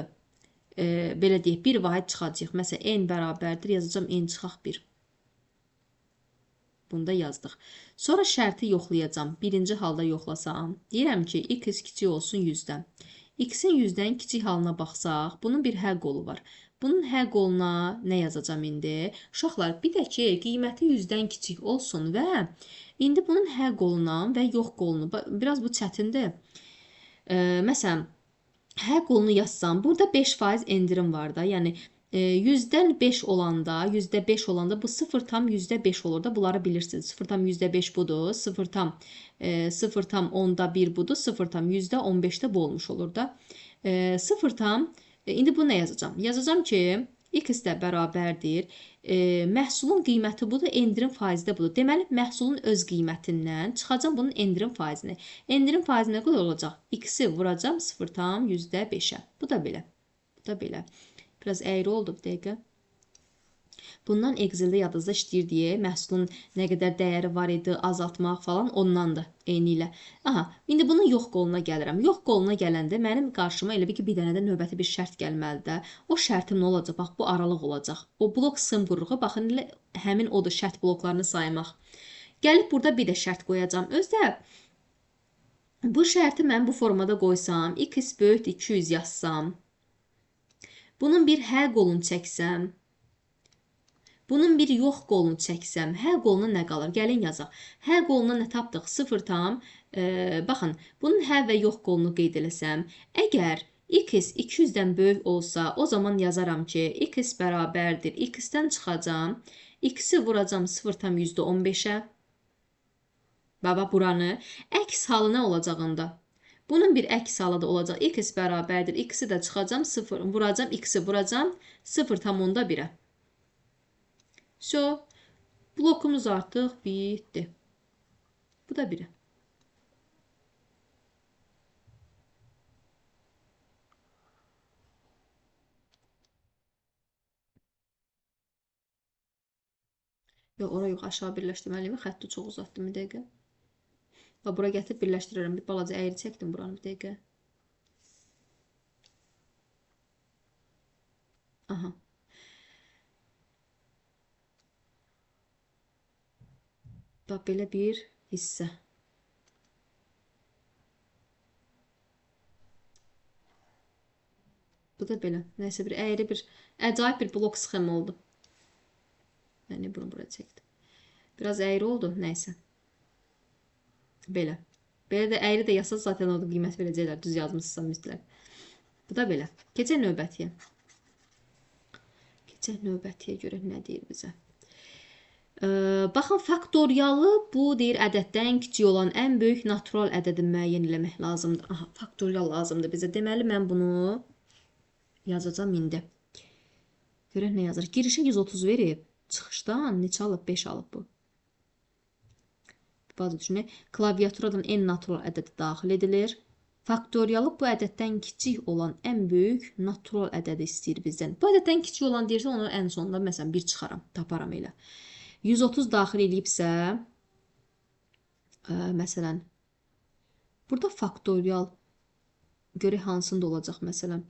Belə deyək, bir vahid çıxacaq. Məsələn, n bərabərdir, yazacağım n çıxaq 1. Bunu da yazdıq. Sonra şərti yoxlayacağım. Birinci halda yoxlasam, deyirəm ki, x kiçik olsun 100-dən. X-in 100-dən kiçik halına baxsaq, bunun bir hə qolu var. Bunun hə qoluna nə yazacağım indi? Uşaqlar, bir də ki, qiyməti 100-dən kiçik olsun və indi bunun hə qoluna və yox qolunu, biraz bu çətindir. Məsələn, hə qolunu yazsam, burada 5% endirim var da, yəni 100-dən 5 olanda, %5 olanda bu 0,5 olur da, bunları bilirsiniz. 0,5 budur, 0,10 budur, 0,15 bu olmuş olur da. İndi bunu nə yazacağım? Yazacağım ki, x də bərabərdir. Məhsulun qiyməti budur, endirim faizi də budur. Deməli, məhsulun öz qiymətindən çıxacam bunun endirim faizini. Endirim faizi nə qədər olacaq? X-i vuracam 0,5-ə. Bu da belə. Bu da belə. Biraz əyri oldu bir dəqiqə. Bundan Excel-də yadınızda işləyir deyə məhsulun nə qədər dəyəri var idi, azaltmaq falan ondandır eyni ilə. Aha, indi bunun yox qoluna gəlirəm. Yox qoluna gələndə mənim qarşıma elə bir ki, bir dənə də növbəti bir şərt gəlməlidir də. O şərtim nə olacaq? Bax, bu aralıq olacaq. O blok sım qurruğu, baxın, həmin odur şərt bloklarını saymaq. Gəlib burada bir də şərt qoyacağım. Özdə bu şərti mən bu formada qoysam, x böyükdür 200 yazsam, bunun bir hə qolunu çəksəm, bunun bir yox qolunu çəksəm, hə qoluna nə qalır? Gəlin yazaq. Hə qoluna nə tapdıq? 0 tam. Baxın, bunun hə və yox qolunu qeyd eləsəm, əgər x 200-dən böyük olsa, o zaman yazaram ki, x bərabərdir. X-dən çıxacam, x-i vuracam 0,15-ə. Baba, buranı əks halı nə olacağında? Bunun bir əks halı da olacaq. X bərabərdir. X-i də çıxacam, 0 vuracam, x-i vuracam 0,1-ə. So, blokumuz artıq bitdi. Bu da 1-ə. Yox, ora yox, aşağı birləşdirməliyim. Xətti çox uzatdım bir dəqiqə. Və bura gətirib birləşdirirəm. Bir balaca əyri çəkdim buranı bir dəqiqə. Aha. Bax, belə bir hissə. Bu da belə. Nəysə, bir əyri, bir əcaib bir blok sxemi oldu. Yəni, bunu buraya çəkdim. Biraz əyri oldu, nəysə. Belə. Belə də əyri də yazsa zaten orada qiymət verəcəklər. Düz yazmışsınızsa mütləq. Bu da belə. Keçək növbətiyə. Keçək növbətiyə görə nə deyir bizə? Baxın, faktoriyalı bu deyir ədəddən kiçik olan ən böyük natural ədədi müəyyən eləmək lazımdır. Aha, faktorial lazımdır bizə. Deməli, mən bunu yazacağam indi. Görək nə yazır. Girişə 130 verib. Çıxışdan neçə alıb? 5 alıb bu. Bazı düşünək. Klaviaturadan n natural ədədi daxil edilir. Faktoriyalı bu ədəddən kiçik olan ən böyük natural ədədi istəyir bizdən. Bu ədəddən kiçik olan deyirsə, onu ən sonunda məsələn 1 çıxaram, taparam elə. 130 daxil edibsə, məsələn, burada faktorial görək hansında olacaq məsələn.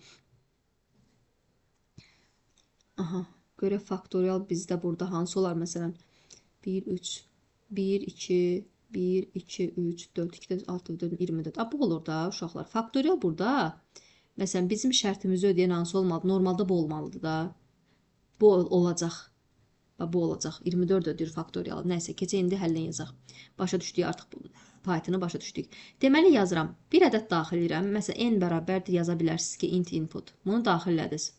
Aha, görək faktorial bizdə burada hansı olar məsələn. 1, 3, 1, 2, 1, 2, 3, 4, 2, 6, 4, 24. Bu olur da uşaqlar. Faktorial burada, məsələn, bizim şərtimizi ödəyən hansı olmalıdır? Normalda bu olmalıdır da. Bu olacaq. Bu olacaq. 24 ödür faktoriyalı. Nəysə, keçək indi həllən yazaq. Başa düşdük artıq bu Python-ı başa düşdük. Deməli yazıram. Bir ədəd daxil edirəm. Məsələn, n bərabərdir yaza bilərsiniz ki, int input. Bunu daxil elədiniz.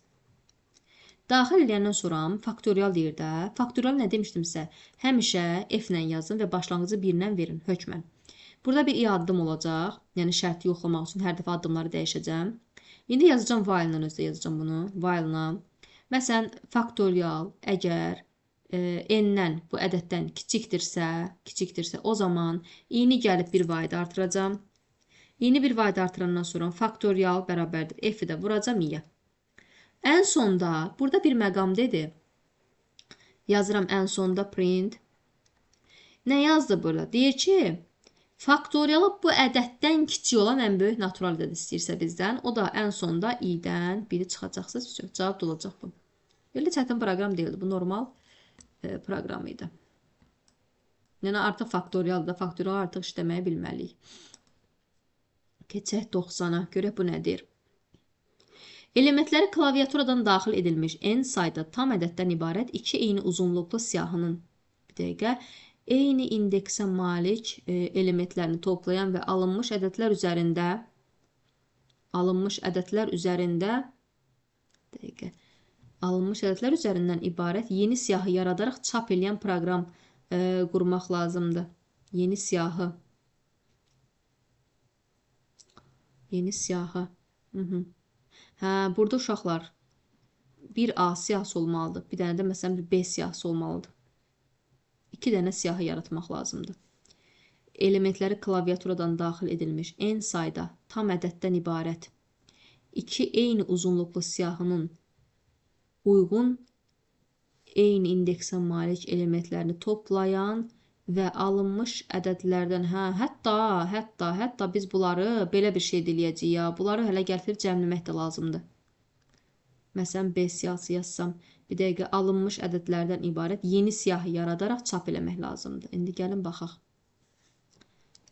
Daxil eləyəndən sonra faktorial deyir də. Faktorial nə demişdimsə, həmişə f-lə yazın və başlanğıcı 1-lə verin, hökmən. Burada bir addım olacaq. Yəni şərti yoxlamaq üçün hər dəfə addımları dəyişəcəm. İndi yazacağım while-la özdə yazacağım bunu. While-la. Məsələn, faktorial əgər n-dən bu ədəddən kiçikdirsə, o zaman i-ni gəlib bir vahid artıracam. I-ni bir vahid artırandan sonra faktorial bərabərdir. F-i də vuracam i-yə. Ən sonda, burada bir məqam dedi. Yazıram ən sonda print. Nə yazdı burada? Deyir ki, Faktoriyalı bu ədəddən kiçik olan ən böyük natural ədəd istəyirsə bizdən, o da ən sonda i-dən 1-i çıxacaqsa, cavab da olacaq bu. Belə çətin proqram deyildi, bu normal proqram idi. Yəni artıq faktorialdır, faktorial artıq işləməyi bilməliyik. Keçək 90-a, görək bu nədir? Elementləri klaviaturadan daxil edilmiş n sayda tam ədəddən ibarət 2 eyni uzunluqlu siyahının bir dəqiqə eyni indeksə malik elementlərini toplayan və alınmış ədədlər üzərindən ibarət yeni siyahı yaradaraq çap edən proqram qurmaq lazımdır. Yeni siyahı. Hə, burada uşaqlar bir A siyahısı olmalıdır. Bir dənə də məsələn bir B siyahısı olmalıdır. 2 dənə siyahı yaratmaq lazımdır. Elementləri klaviaturadan daxil edilmiş n sayda tam ədəddən ibarət 2 eyni uzunluqlu siyahının uyğun eyni indeksə malik elementlərini toplayan və alınmış ədədlərdən, hətta biz bunları belə bir şey eləyəcəyik ya. Bunları hələ gətirib cəmləmək də lazımdır. Məsələn, B siyahısı yazsam, bir dəqiqə alınmış ədədlərdən ibarət yeni siyahı yaradaraq çap eləmək lazımdır. İndi gəlin baxaq.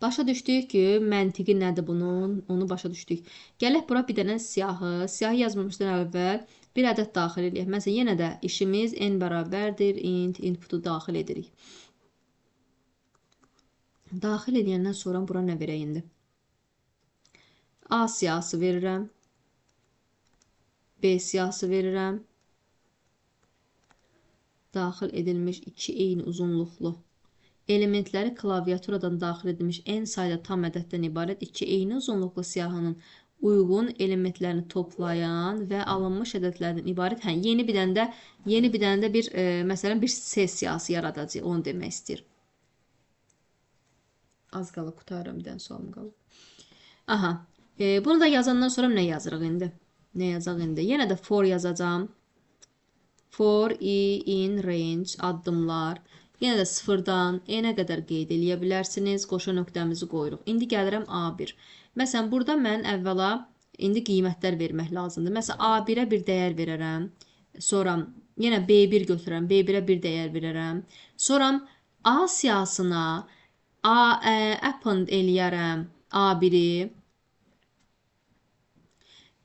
Başa düşdük ki, məntiqi nədir bunun? Onu başa düşdük. Gələk bura bir dənə siyahı yazmamışdan əvvəl bir ədəd daxil edək. Məsələn, yenə də işimiz n bərabərdir, inputu daxil edirik. Daxil edəndən sonra bura nə verək indi? A siyahısı verirəm. B siyahısı verirəm. Daxil edilmiş 2 eyni uzunluqlu elementləri klaviaturadan daxil edilmiş n sayda tam ədəddən ibarət 2 eyni uzunluqlu siyahının uyğun elementlərini toplayan və alınmış ədədlərdən ibarət yeni bir dənə də bir məsələn bir C siyahısı yaradacağıq, onu demək istəyir. Az qalıb qutarım, bir dənə sualım qalıb. Aha, bunu da yazandan sonra nə yazırıq indi? Nə yazaq indi? Yenə də for yazacağım. For in range addımlar. Yenə də 0-dan n-ə qədər qeyd eləyə bilərsiniz. Qoşa nöqtəmizi qoyuruq. İndi gəlirəm A1. Məsələn, burada mən əvvəla indi qiymətlər vermək lazımdır. Məsələn, A1-ə bir dəyər verərəm. Sonra yenə B1 götürərəm. B1-ə bir dəyər verərəm. Sonra A siyahısına append eləyərəm A1-i.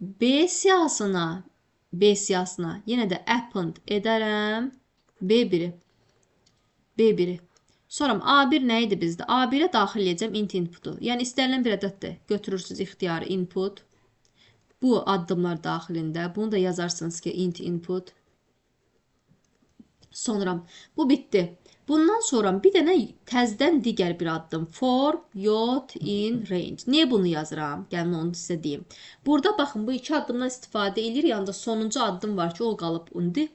B siyahısına yenə də append edərəm B1-i. Sonra A1 nə idi bizdə? A1-ə daxil edəcəm int inputu. Yəni istənilən bir ədəddir. Götürürsünüz ixtiyarı input. Bu addımlar daxilində. Bunu da yazarsınız ki int input. Sonra bu bitdi. Bundan sonra bir dənə təzədən digər bir addım. For yot in range. Niyə bunu yazıram? Gəlin onu sizə deyim. Burada baxın bu iki addımdan istifadə edilir. Yanında sonuncu addım var ki, o qalıb.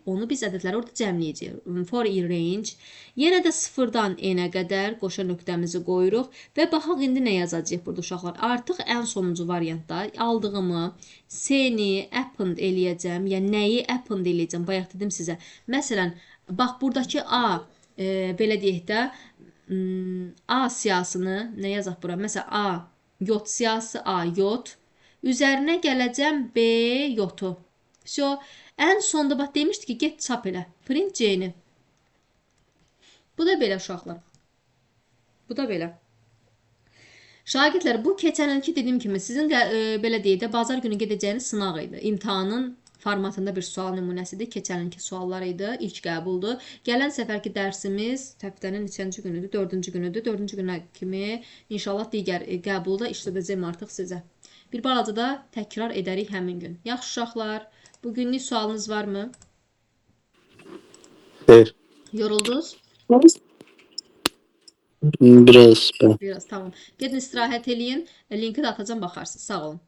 Onu biz ədədləri orada cəmləyəcəyik. For in range. Yenə də 0-dan n-ə qədər qoşa nöqtəmizi qoyuruq və baxaq indi nə yazacağıq burada uşaqlar. Artıq ən sonuncu variantda aldığımı C-ni append eləyəcəm. Yəni nəyi append eləyəcəm? Bayaq dedim sizə. Məsələn, bax buradakı A belə deyək də A siyahısını nə yazaq bura? Məsələn, A yot siyahısı, A yot. Üzərinə gələcəm B yotu. Ən sonda bax demişdi ki, get çap elə. Print C-ni. Bu da belə uşaqlar. Bu da belə. Şagirdlər, bu keçən ilki dediyim kimi sizin belə deyək də bazar günü gedəcəyiniz sınaq idi. İmtahanın formatında bir sual nümunəsidir. Keçən ilki suallar idi. İlk qəbuldur. Gələn səfərki dərsimiz həftənin neçənci günüdür? 4-cü günüdür. 4-cü günə kimi inşallah digər qəbulda işlədəcəm artıq sizə. Bir balaca da təkrar edərik həmin gün. Yaxşı uşaqlar, bugünlük sualınız varmı? Hayır. Yoruldunuz? Biraz, tamam. Gedin istirahət eləyin. Linki də atacağım, baxarsınız. Sağ olun.